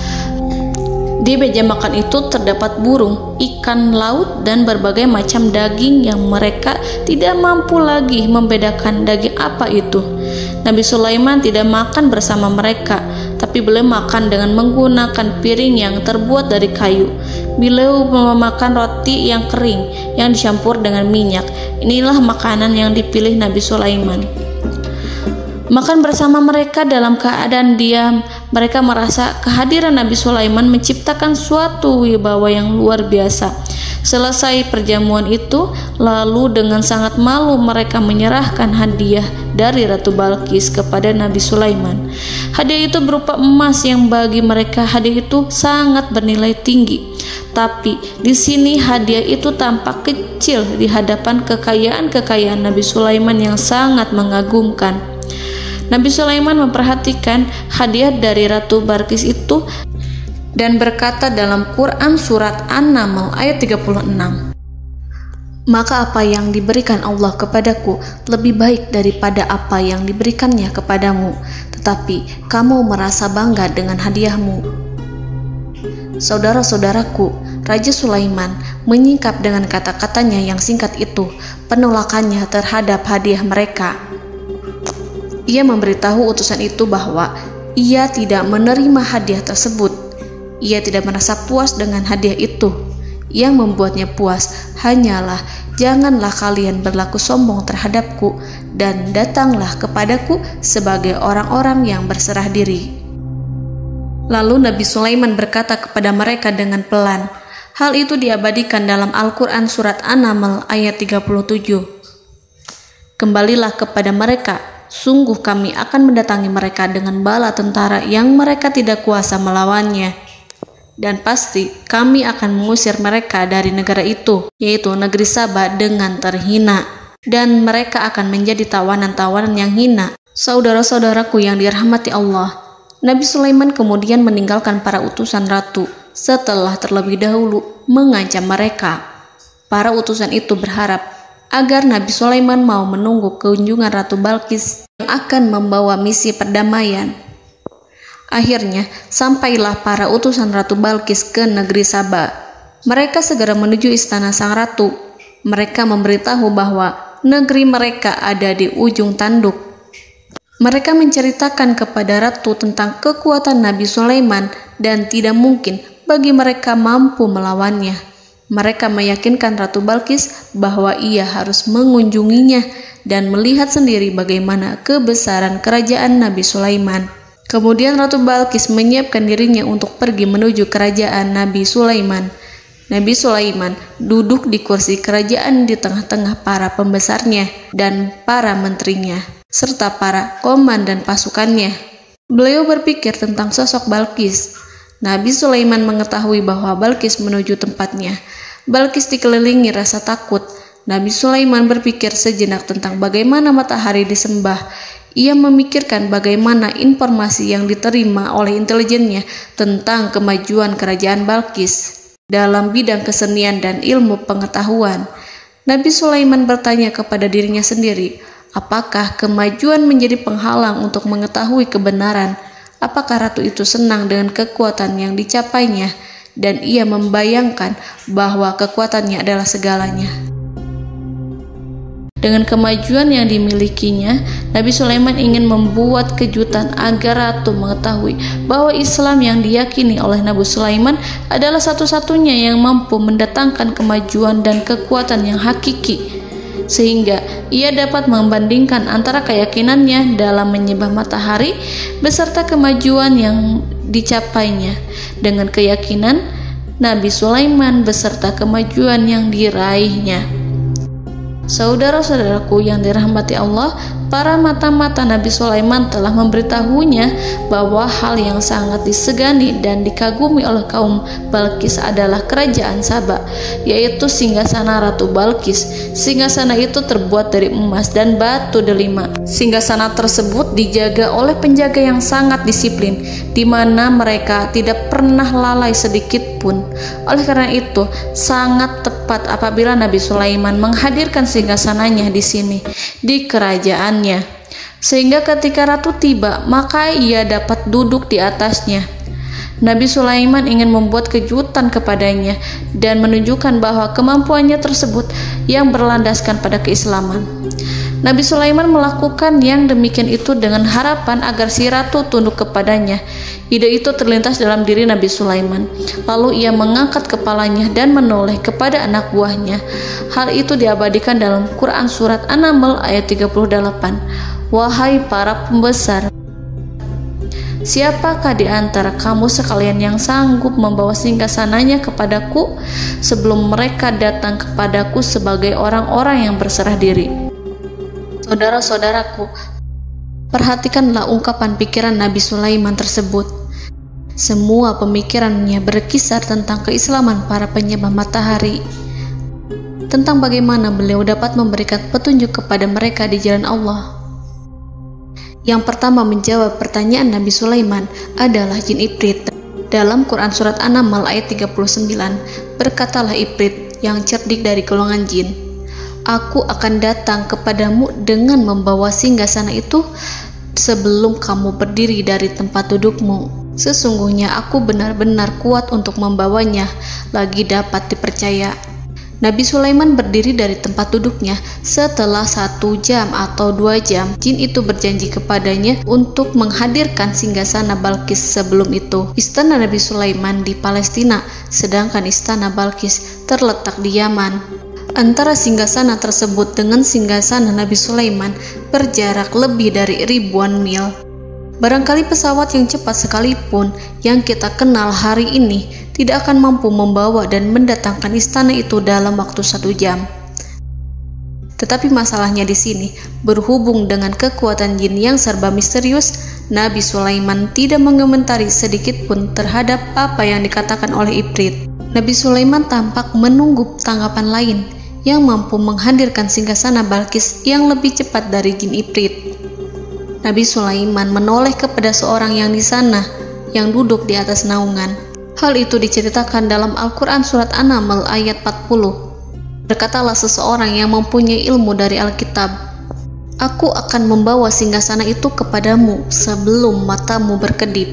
B: Di meja makan itu terdapat burung, ikan laut, dan berbagai macam daging yang mereka tidak mampu lagi membedakan daging apa itu. Nabi Sulaiman tidak makan bersama mereka, tapi beliau makan dengan menggunakan piring yang terbuat dari kayu. Beliau memakan roti yang kering yang dicampur dengan minyak. Inilah makanan yang dipilih Nabi Sulaiman. Makan bersama mereka dalam keadaan diam, mereka merasa kehadiran Nabi Sulaiman menciptakan suatu wibawa yang luar biasa. Selesai perjamuan itu, lalu dengan sangat malu mereka menyerahkan hadiah dari Ratu Balqis kepada Nabi Sulaiman. Hadiah itu berupa emas yang bagi mereka hadiah itu sangat bernilai tinggi. Tapi di sini hadiah itu tampak kecil di hadapan kekayaan Nabi Sulaiman yang sangat mengagumkan. Nabi Sulaiman memperhatikan hadiah dari Ratu Balqis itu dan berkata dalam Quran surat An-Naml ayat 36, "Maka apa yang diberikan Allah kepadaku lebih baik daripada apa yang diberikannya kepadamu, tetapi kamu merasa bangga dengan hadiahmu." Saudara-saudaraku, Raja Sulaiman menyingkap dengan kata-katanya yang singkat itu penolakannya terhadap hadiah mereka. Ia memberitahu utusan itu bahwa ia tidak menerima hadiah tersebut. Ia tidak merasa puas dengan hadiah itu. Yang membuatnya puas hanyalah, janganlah kalian berlaku sombong terhadapku dan datanglah kepadaku sebagai orang-orang yang berserah diri. Lalu Nabi Sulaiman berkata kepada mereka dengan pelan. Hal itu diabadikan dalam Al-Quran surat An-Naml ayat 37. "Kembalilah kepada mereka, sungguh kami akan mendatangi mereka dengan bala tentara yang mereka tidak kuasa melawannya. Dan pasti kami akan mengusir mereka dari negara itu, yaitu negeri Saba, dengan terhina. Dan mereka akan menjadi tawanan-tawanan yang hina." Saudara-saudaraku yang dirahmati Allah, Nabi Sulaiman kemudian meninggalkan para utusan ratu setelah terlebih dahulu mengancam mereka. Para utusan itu berharap agar Nabi Sulaiman mau menunggu kunjungan Ratu Balqis yang akan membawa misi perdamaian. Akhirnya, sampailah para utusan Ratu Balqis ke negeri Saba. Mereka segera menuju istana sang ratu. Mereka memberitahu bahwa negeri mereka ada di ujung tanduk. Mereka menceritakan kepada ratu tentang kekuatan Nabi Sulaiman dan tidak mungkin bagi mereka mampu melawannya. Mereka meyakinkan Ratu Balqis bahwa ia harus mengunjunginya dan melihat sendiri bagaimana kebesaran kerajaan Nabi Sulaiman. Kemudian Ratu Balqis menyiapkan dirinya untuk pergi menuju kerajaan Nabi Sulaiman. Nabi Sulaiman duduk di kursi kerajaan di tengah-tengah para pembesarnya dan para menterinya, serta para komandan pasukannya. Beliau berpikir tentang sosok Balqis. Nabi Sulaiman mengetahui bahwa Balqis menuju tempatnya. Balqis dikelilingi rasa takut. Nabi Sulaiman berpikir sejenak tentang bagaimana matahari disembah. Ia memikirkan bagaimana informasi yang diterima oleh intelijennya tentang kemajuan kerajaan Balqis dalam bidang kesenian dan ilmu pengetahuan. Nabi Sulaiman bertanya kepada dirinya sendiri, apakah kemajuan menjadi penghalang untuk mengetahui kebenaran? Apakah ratu itu senang dengan kekuatan yang dicapainya? Dan ia membayangkan bahwa kekuatannya adalah segalanya. Dengan kemajuan yang dimilikinya, Nabi Sulaiman ingin membuat kejutan agar ratu mengetahui bahwa Islam yang diyakini oleh Nabi Sulaiman adalah satu-satunya yang mampu mendatangkan kemajuan dan kekuatan yang hakiki, sehingga ia dapat membandingkan antara keyakinannya dalam menyembah matahari beserta kemajuan yang dicapainya dengan keyakinan Nabi Sulaiman beserta kemajuan yang diraihnya. Saudara-saudaraku yang dirahmati Allah, para mata-mata Nabi Sulaiman telah memberitahunya bahwa hal yang sangat disegani dan dikagumi oleh kaum Balqis adalah kerajaan Saba, yaitu singgasana Ratu Balqis. Singgasana itu terbuat dari emas dan batu delima. Singgasana tersebut dijaga oleh penjaga yang sangat disiplin, di mana mereka tidak pernah lalai sedikit pun. Oleh karena itu, sangat tepat apabila Nabi Sulaiman menghadirkan singgasananya di sini, di kerajaannya. sehingga ketika ratu tiba, maka ia dapat duduk di atasnya. Nabi Sulaiman ingin membuat kejutan kepadanya dan menunjukkan bahwa kemampuannya tersebut yang berlandaskan pada keislaman. Nabi Sulaiman melakukan yang demikian itu dengan harapan agar si ratu tunduk kepadanya. Ide itu terlintas dalam diri Nabi Sulaiman. Lalu ia mengangkat kepalanya dan menoleh kepada anak buahnya. Hal itu diabadikan dalam Quran Surat An-Naml ayat 38. Wahai para pembesar, siapakah di antara kamu sekalian yang sanggup membawa singgasananya kepadaku sebelum mereka datang kepadaku sebagai orang-orang yang berserah diri? Saudara-saudaraku, perhatikanlah ungkapan pikiran Nabi Sulaiman tersebut. Semua pemikirannya berkisar tentang keislaman para penyembah matahari, tentang bagaimana beliau dapat memberikan petunjuk kepada mereka di jalan Allah. Yang pertama menjawab pertanyaan Nabi Sulaiman adalah jin Ifrit. Dalam Quran Surat An-Naml ayat 39, berkatalah Ifrit yang cerdik dari golongan jin, "Aku akan datang kepadamu dengan membawa singgasana itu sebelum kamu berdiri dari tempat dudukmu. Sesungguhnya aku benar-benar kuat untuk membawanya, lagi dapat dipercaya." Nabi Sulaiman berdiri dari tempat duduknya. Setelah 1 jam atau 2 jam, jin itu berjanji kepadanya untuk menghadirkan singgasana Balkis. Sebelum itu, istana Nabi Sulaiman di Palestina, sedangkan istana Balkis terletak di Yaman. Antara singgasana tersebut dengan singgasana Nabi Sulaiman berjarak lebih dari ribuan mil. Barangkali pesawat yang cepat sekalipun yang kita kenal hari ini tidak akan mampu membawa dan mendatangkan istana itu dalam waktu 1 jam. Tetapi masalahnya di sini, berhubung dengan kekuatan jin yang serba misterius, Nabi Sulaiman tidak mengomentari sedikit pun terhadap apa yang dikatakan oleh Ifrit. Nabi Sulaiman tampak menunggu tanggapan lain yang mampu menghadirkan singgasana Balkis yang lebih cepat dari jin Ifrit. Nabi Sulaiman menoleh kepada seorang yang di sana, yang duduk di atas naungan. Hal itu diceritakan dalam Al-Quran Surat An-Naml ayat 40. Berkatalah seseorang yang mempunyai ilmu dari Alkitab, "Aku akan membawa singgasana itu kepadamu sebelum matamu berkedip."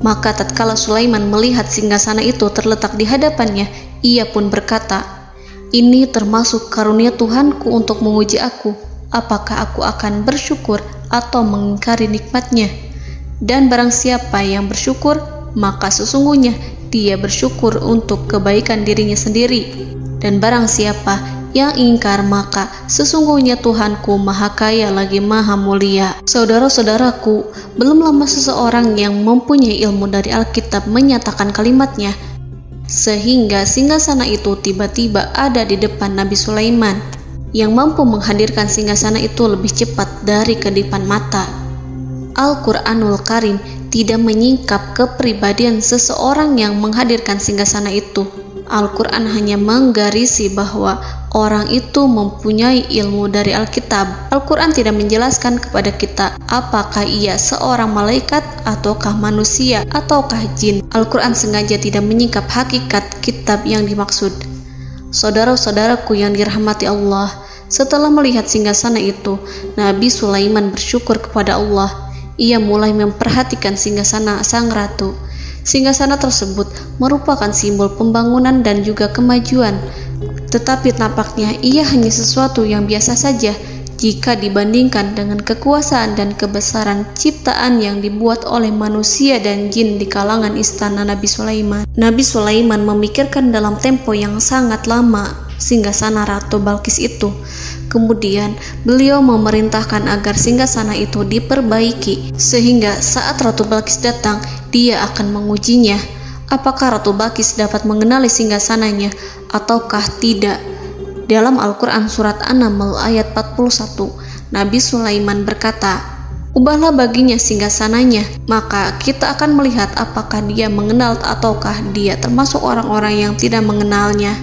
B: Maka tatkala Sulaiman melihat singgasana itu terletak di hadapannya, ia pun berkata, "Ini termasuk karunia Tuhanku untuk menguji aku. Apakah aku akan bersyukur atau mengingkari nikmatnya? Dan barang siapa yang bersyukur, maka sesungguhnya dia bersyukur untuk kebaikan dirinya sendiri. Dan barang siapa yang ingkar, maka sesungguhnya Tuhanku maha kaya lagi maha mulia." Saudara-saudaraku, belum lama seseorang yang mempunyai ilmu dari Alkitab menyatakan kalimatnya, sehingga singgasana itu tiba-tiba ada di depan Nabi Sulaiman, yang mampu menghadirkan singgasana itu lebih cepat dari kedipan mata. Al-Quranul Karim tidak menyingkap kepribadian seseorang yang menghadirkan singgasana itu. Al-Quran hanya menggarisi bahwa orang itu mempunyai ilmu dari Alkitab. Al-Quran tidak menjelaskan kepada kita apakah ia seorang malaikat ataukah manusia ataukah jin. Al-Quran sengaja tidak menyingkap hakikat kitab yang dimaksud. Saudara-saudaraku yang dirahmati Allah, setelah melihat singgasana itu, Nabi Sulaiman bersyukur kepada Allah. Ia mulai memperhatikan singgasana sang ratu. Singgasana tersebut merupakan simbol pembangunan dan juga kemajuan, tetapi tampaknya ia hanya sesuatu yang biasa saja jika dibandingkan dengan kekuasaan dan kebesaran ciptaan yang dibuat oleh manusia dan jin di kalangan istana Nabi Sulaiman. Nabi Sulaiman memikirkan dalam tempo yang sangat lama singgasana Ratu Balkis itu. Kemudian beliau memerintahkan agar singgasana itu diperbaiki, sehingga saat Ratu Balkis datang, dia akan mengujinya. Apakah Ratu Balkis dapat mengenali singgasananya ataukah tidak? Dalam Al-Quran Surat An-Naml ayat 41, Nabi Sulaiman berkata, "Ubahlah baginya singgasananya, maka kita akan melihat apakah dia mengenal ataukah dia termasuk orang-orang yang tidak mengenalnya."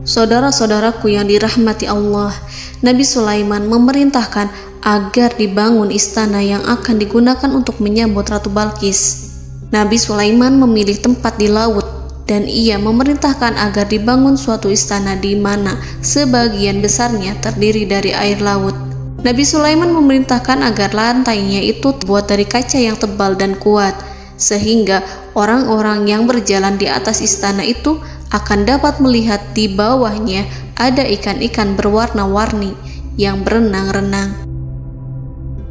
B: Saudara-saudaraku yang dirahmati Allah, Nabi Sulaiman memerintahkan agar dibangun istana yang akan digunakan untuk menyambut Ratu Balkis. Nabi Sulaiman memilih tempat di laut, dan ia memerintahkan agar dibangun suatu istana di mana sebagian besarnya terdiri dari air laut. Nabi Sulaiman memerintahkan agar lantainya itu terbuat dari kaca yang tebal dan kuat, sehingga orang-orang yang berjalan di atas istana itu akan dapat melihat di bawahnya ada ikan-ikan berwarna-warni yang berenang-renang.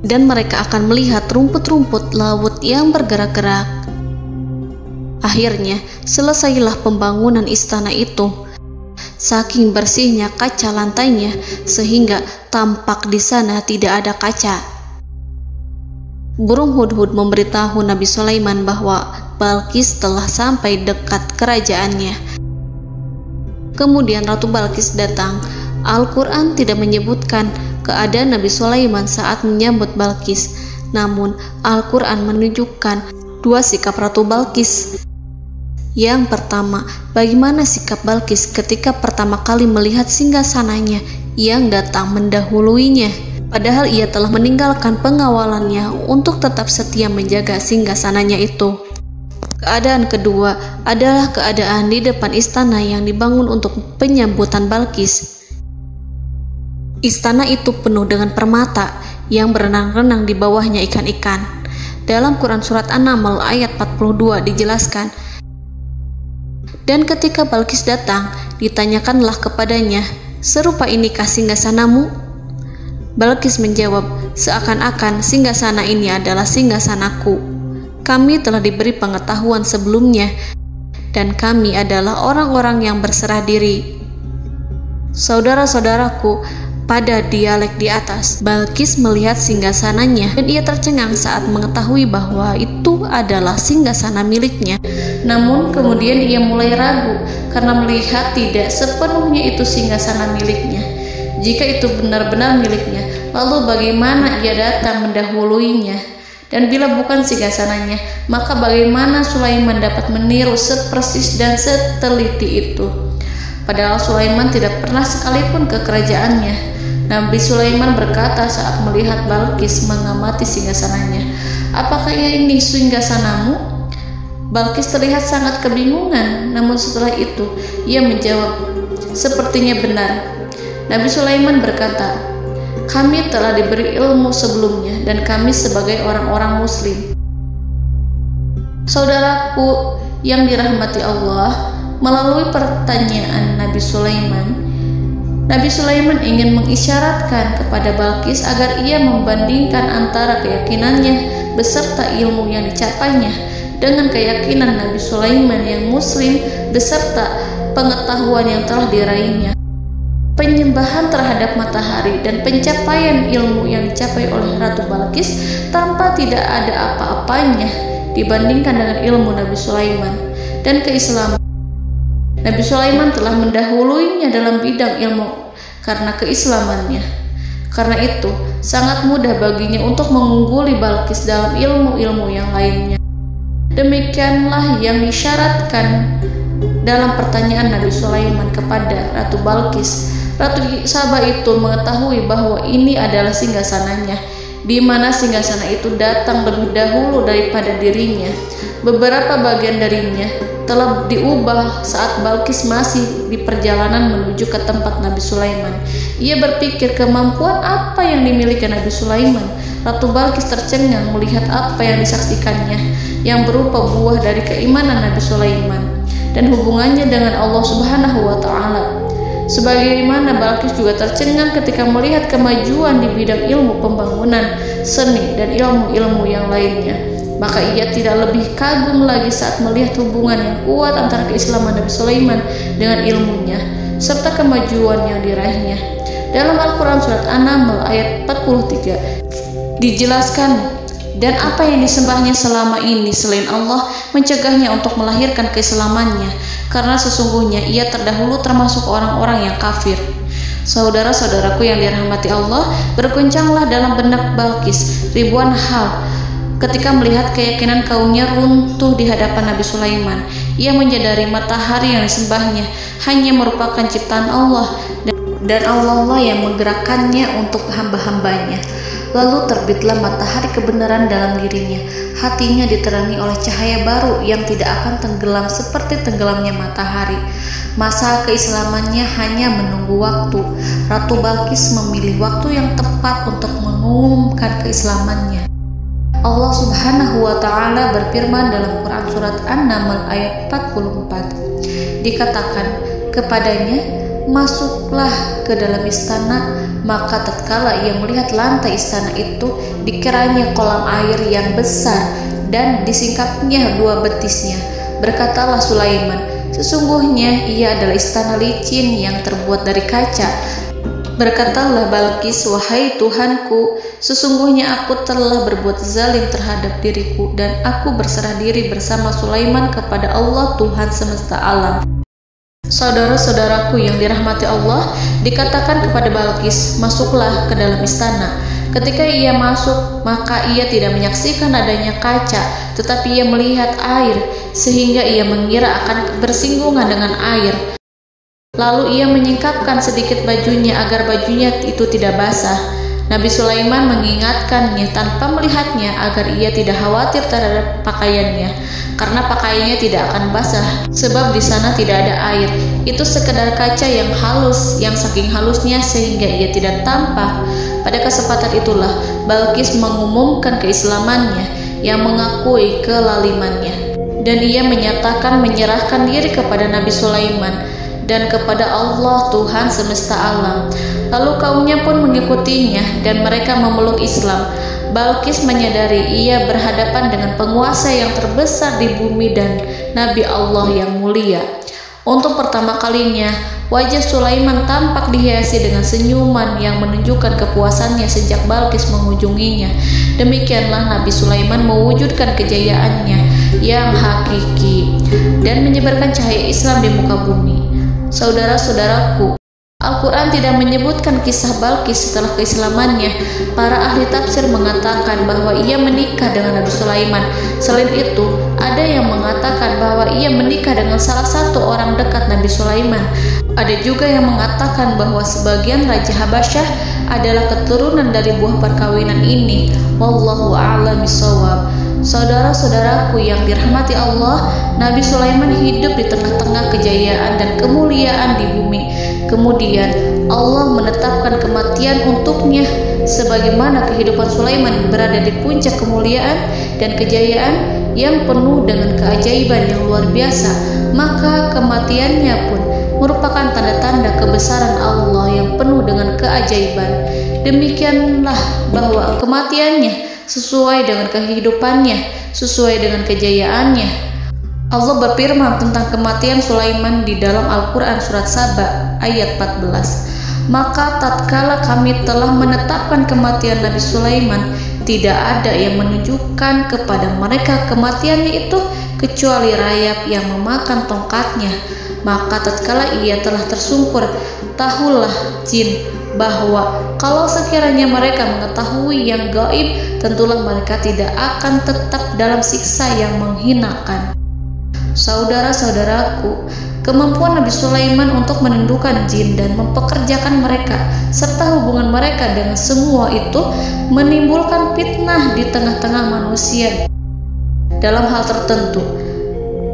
B: Dan mereka akan melihat rumput-rumput laut yang bergerak-gerak. Akhirnya, selesailah pembangunan istana itu. Saking bersihnya kaca lantainya, sehingga tampak di sana tidak ada kaca. Burung hudhud memberitahu Nabi Sulaiman bahwa Balqis telah sampai dekat kerajaannya. Kemudian Ratu Balqis datang. Al-Quran tidak menyebutkan keadaan Nabi Sulaiman saat menyambut Balqis, namun Al-Quran menunjukkan dua sikap Ratu Balqis. Yang pertama, bagaimana sikap Balqis ketika pertama kali melihat singgasananya yang datang mendahuluinya, padahal ia telah meninggalkan pengawalannya untuk tetap setia menjaga singgasananya itu. Keadaan kedua adalah keadaan di depan istana yang dibangun untuk penyambutan Balqis. Istana itu penuh dengan permata yang berenang-renang di bawahnya ikan-ikan. Dalam Quran Surat An-Naml ayat 42 dijelaskan, dan ketika Balqis datang, ditanyakanlah kepadanya, "Serupa inikah singgasanamu?" Balqis menjawab, "Seakan-akan singgasana ini adalah singgasanaku. Kami telah diberi pengetahuan sebelumnya, dan kami adalah orang-orang yang berserah diri." Saudara-saudaraku, pada dialek di atas, Balqis melihat singgasananya dan ia tercengang saat mengetahui bahwa itu adalah singgasana miliknya. Namun kemudian ia mulai ragu karena melihat tidak sepenuhnya itu singgasana miliknya. Jika itu benar-benar miliknya, lalu bagaimana ia datang mendahuluinya? Dan bila bukan singgasananya, maka bagaimana Sulaiman dapat meniru sepersis dan seteliti itu? Padahal Sulaiman tidak pernah sekalipun ke kerajaannya. Nabi Sulaiman berkata saat melihat Balqis mengamati singgasananya, "Apakah ini singgasanamu?" Balqis terlihat sangat kebingungan, namun setelah itu ia menjawab, "Sepertinya benar." Nabi Sulaiman berkata, "Kami telah diberi ilmu sebelumnya dan kami sebagai orang-orang muslim." Saudaraku yang dirahmati Allah, melalui pertanyaan Nabi Sulaiman ingin mengisyaratkan kepada Balqis agar ia membandingkan antara keyakinannya beserta ilmu yang dicapainya dengan keyakinan Nabi Sulaiman yang muslim beserta pengetahuan yang telah diraihnya. Penyembahan terhadap matahari dan pencapaian ilmu yang dicapai oleh Ratu Balqis tanpa tidak ada apa-apanya dibandingkan dengan ilmu Nabi Sulaiman dan keislaman. Nabi Sulaiman telah mendahuluinya dalam bidang ilmu karena keislamannya. Karena itu, sangat mudah baginya untuk mengungguli Balqis dalam ilmu-ilmu yang lainnya. Demikianlah yang disyaratkan dalam pertanyaan Nabi Sulaiman kepada Ratu Balqis. Ratu Saba itu mengetahui bahwa ini adalah singgasananya, di mana singgasana itu datang lebih dahulu daripada dirinya. Beberapa bagian darinya telah diubah saat Balqis masih di perjalanan menuju ke tempat Nabi Sulaiman. Ia berpikir kemampuan apa yang dimiliki Nabi Sulaiman. Ratu Balqis tercengang melihat apa yang disaksikannya, yang berupa buah dari keimanan Nabi Sulaiman dan hubungannya dengan Allah Subhanahu wa Ta'ala. Sebagaimana Balqis juga tercengang ketika melihat kemajuan di bidang ilmu pembangunan, seni, dan ilmu-ilmu yang lainnya. Maka ia tidak lebih kagum lagi saat melihat hubungan yang kuat antara keislaman Nabi Sulaiman dengan ilmunya serta kemajuan yang diraihnya. Dalam Al-Quran Surat An-Naml ayat 43 dijelaskan, dan apa yang disembahnya selama ini selain Allah mencegahnya untuk melahirkan keislamannya, karena sesungguhnya ia terdahulu termasuk orang-orang yang kafir. Saudara-saudaraku yang dirahmati Allah, berguncanglah dalam benak Balqis ribuan hal ketika melihat keyakinan kaumnya runtuh di hadapan Nabi Sulaiman. Ia menyadari matahari yang disembahnya hanya merupakan ciptaan Allah, dan Allah lah yang menggerakkannya untuk hamba-hambanya. Lalu terbitlah matahari kebenaran dalam dirinya. Hatinya diterangi oleh cahaya baru yang tidak akan tenggelam seperti tenggelamnya matahari. Masa keislamannya hanya menunggu waktu. Ratu Balqis memilih waktu yang tepat untuk mengumumkan keislamannya. Allah Subhanahu wa Ta'ala berfirman dalam Quran Surat An-Naml ayat 44. Dikatakan kepadanya, masuklah ke dalam istana. Maka tatkala ia melihat lantai istana itu, dikiranya kolam air yang besar dan disingkapnya 2 betisnya. Berkatalah Sulaiman, sesungguhnya ia adalah istana licin yang terbuat dari kaca. Berkatalah Balqis, wahai Tuhanku, sesungguhnya aku telah berbuat zalim terhadap diriku dan aku berserah diri bersama Sulaiman kepada Allah Tuhan semesta alam. Saudara-saudaraku yang dirahmati Allah, dikatakan kepada Balqis, masuklah ke dalam istana. Ketika ia masuk, maka ia tidak menyaksikan adanya kaca, tetapi ia melihat air, sehingga ia mengira akan bersinggungan dengan air. Lalu ia menyingkapkan sedikit bajunya agar bajunya itu tidak basah. Nabi Sulaiman mengingatkannya tanpa melihatnya agar ia tidak khawatir terhadap pakaiannya, karena pakaiannya tidak akan basah sebab di sana tidak ada air. Itu sekedar kaca yang halus, yang saking halusnya sehingga ia tidak tampak. Pada kesempatan itulah Balqis mengumumkan keislamannya yang mengakui kelalimannya, dan ia menyatakan menyerahkan diri kepada Nabi Sulaiman dan kepada Allah Tuhan semesta alam. Lalu kaumnya pun mengikutinya dan mereka memeluk Islam. Balqis menyadari ia berhadapan dengan penguasa yang terbesar di bumi dan Nabi Allah yang mulia. Untuk pertama kalinya, wajah Sulaiman tampak dihiasi dengan senyuman yang menunjukkan kepuasannya sejak Balqis mengunjunginya. Demikianlah Nabi Sulaiman mewujudkan kejayaannya yang hakiki dan menyebarkan cahaya Islam di muka bumi. Saudara-saudaraku, Al-Quran tidak menyebutkan kisah Balqis setelah keislamannya. Para ahli tafsir mengatakan bahwa ia menikah dengan Nabi Sulaiman. Selain itu, ada yang mengatakan bahwa ia menikah dengan salah satu orang dekat Nabi Sulaiman. Ada juga yang mengatakan bahwa sebagian Raja Habasyah adalah keturunan dari buah perkawinan ini. Wallahu a'lam bishawab. Saudara-saudaraku yang dirahmati Allah, Nabi Sulaiman hidup di tengah-tengah kejayaan dan kemuliaan di bumi. Kemudian Allah menetapkan kematian untuknya, sebagaimana kehidupan Sulaiman berada di puncak kemuliaan dan kejayaan yang penuh dengan keajaiban yang luar biasa, maka kematiannya pun merupakan tanda-tanda kebesaran Allah yang penuh dengan keajaiban. Demikianlah bahwa kematiannya sesuai dengan kehidupannya, sesuai dengan kejayaannya. Allah berfirman tentang kematian Sulaiman di dalam Al-Quran Surat Saba ayat 14. Maka tatkala kami telah menetapkan kematian Nabi Sulaiman, tidak ada yang menunjukkan kepada mereka kematiannya itu kecuali rayap yang memakan tongkatnya. Maka tatkala ia telah tersungkur, tahulah jin bahwa kalau sekiranya mereka mengetahui yang gaib, tentulah mereka tidak akan tetap dalam siksa yang menghinakan. Saudara-saudaraku, kemampuan Nabi Sulaiman untuk menundukkan jin dan mempekerjakan mereka serta hubungan mereka dengan semua itu menimbulkan fitnah di tengah-tengah manusia dalam hal tertentu.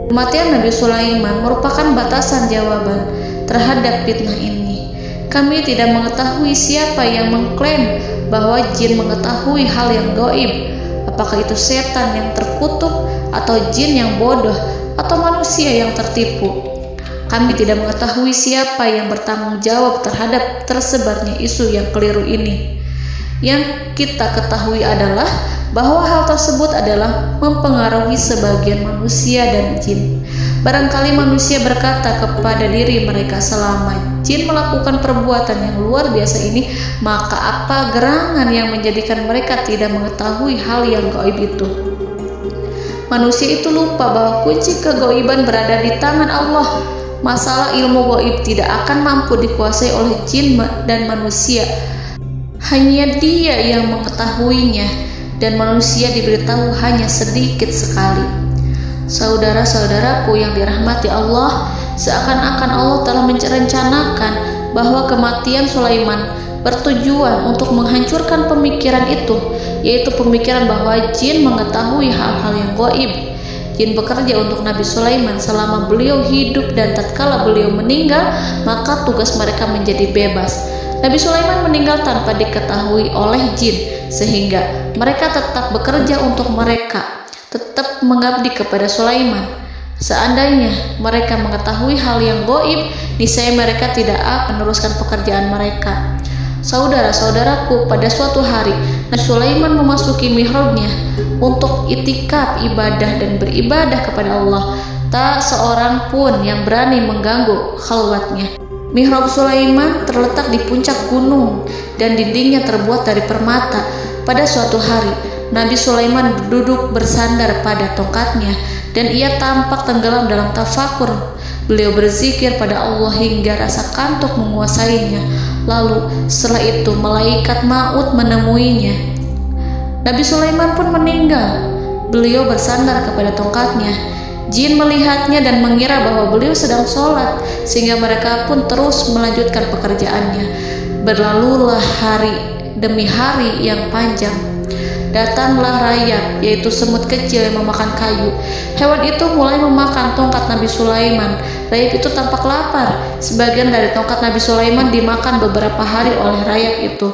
B: Kematian Nabi Sulaiman merupakan batasan jawaban terhadap fitnah ini. Kami tidak mengetahui siapa yang mengklaim bahwa jin mengetahui hal yang gaib. Apakah itu setan yang terkutuk, atau jin yang bodoh, atau manusia yang tertipu? Kami tidak mengetahui siapa yang bertanggung jawab terhadap tersebarnya isu yang keliru ini. Yang kita ketahui adalah bahwa hal tersebut adalah mempengaruhi sebagian manusia dan jin. Barangkali manusia berkata kepada diri mereka, selama jin melakukan perbuatan yang luar biasa ini, maka apa gerangan yang menjadikan mereka tidak mengetahui hal yang gaib itu? Manusia itu lupa bahwa kunci kegaiban berada di tangan Allah. Masalah ilmu gaib tidak akan mampu dikuasai oleh jin dan manusia. Hanya Dia yang mengetahuinya, dan manusia diberitahu hanya sedikit sekali. Saudara-saudaraku yang dirahmati Allah, seakan-akan Allah telah merencanakan bahwa kematian Sulaiman bertujuan untuk menghancurkan pemikiran itu, yaitu pemikiran bahwa jin mengetahui hal-hal yang gaib. Jin bekerja untuk Nabi Sulaiman selama beliau hidup, dan tatkala beliau meninggal, maka tugas mereka menjadi bebas. Nabi Sulaiman meninggal tanpa diketahui oleh jin, sehingga mereka tetap bekerja untuk mereka, tetap mengabdi kepada Sulaiman. Seandainya mereka mengetahui hal yang gaib, niscaya mereka tidak akan meneruskan pekerjaan mereka. Saudara-saudaraku, pada suatu hari Nabi Sulaiman memasuki mihrabnya untuk itikaf ibadah dan beribadah kepada Allah. Tak seorang pun yang berani mengganggu khalwatnya. Mihrab Sulaiman terletak di puncak gunung dan dindingnya terbuat dari permata. Pada suatu hari, Nabi Sulaiman duduk bersandar pada tongkatnya dan ia tampak tenggelam dalam tafakur. Beliau berzikir pada Allah hingga rasa kantuk menguasainya. Lalu setelah itu malaikat maut menemuinya. Nabi Sulaiman pun meninggal. Beliau bersandar kepada tongkatnya. Jin melihatnya dan mengira bahwa beliau sedang sholat, sehingga mereka pun terus melanjutkan pekerjaannya. Berlalulah hari demi hari yang panjang. Datanglah rayap, yaitu semut kecil yang memakan kayu. Hewan itu mulai memakan tongkat Nabi Sulaiman. Rayap itu tampak lapar. Sebagian dari tongkat Nabi Sulaiman dimakan beberapa hari oleh rayap itu.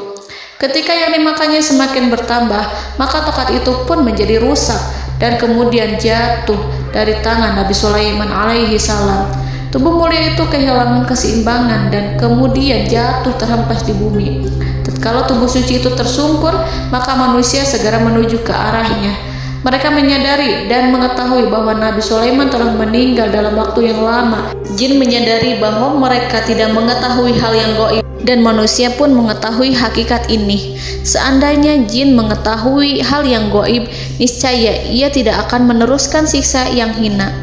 B: Ketika yang dimakannya semakin bertambah, maka tongkat itu pun menjadi rusak dan kemudian jatuh dari tangan Nabi Sulaiman alaihi salam. Tubuh mulia itu kehilangan keseimbangan dan kemudian jatuh terhempas di bumi. Tatkala tubuh suci itu tersungkur, maka manusia segera menuju ke arahnya. Mereka menyadari dan mengetahui bahwa Nabi Sulaiman telah meninggal dalam waktu yang lama. Jin menyadari bahwa mereka tidak mengetahui hal yang gaib, dan manusia pun mengetahui hakikat ini. Seandainya jin mengetahui hal yang gaib, niscaya ia tidak akan meneruskan siksa yang hina.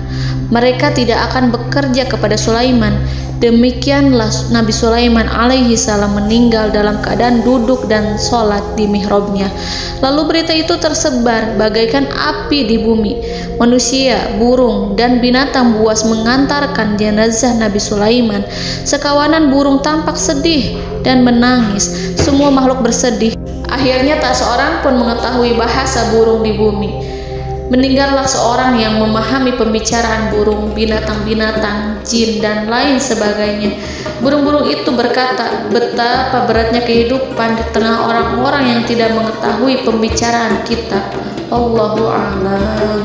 B: Mereka tidak akan bekerja kepada Sulaiman. Demikianlah Nabi Sulaiman alaihi salam meninggal dalam keadaan duduk dan sholat di mihrabnya. Lalu berita itu tersebar bagaikan api di bumi. Manusia, burung, dan binatang buas mengantarkan jenazah Nabi Sulaiman. Sekawanan burung tampak sedih dan menangis. Semua makhluk bersedih. Akhirnya tak seorang pun mengetahui bahasa burung di bumi. Meninggallah seorang yang memahami pembicaraan burung, binatang-binatang, jin, dan lain sebagainya. Burung-burung itu berkata, betapa beratnya kehidupan di tengah orang-orang yang tidak mengetahui pembicaraan kita. Allahu a'lam.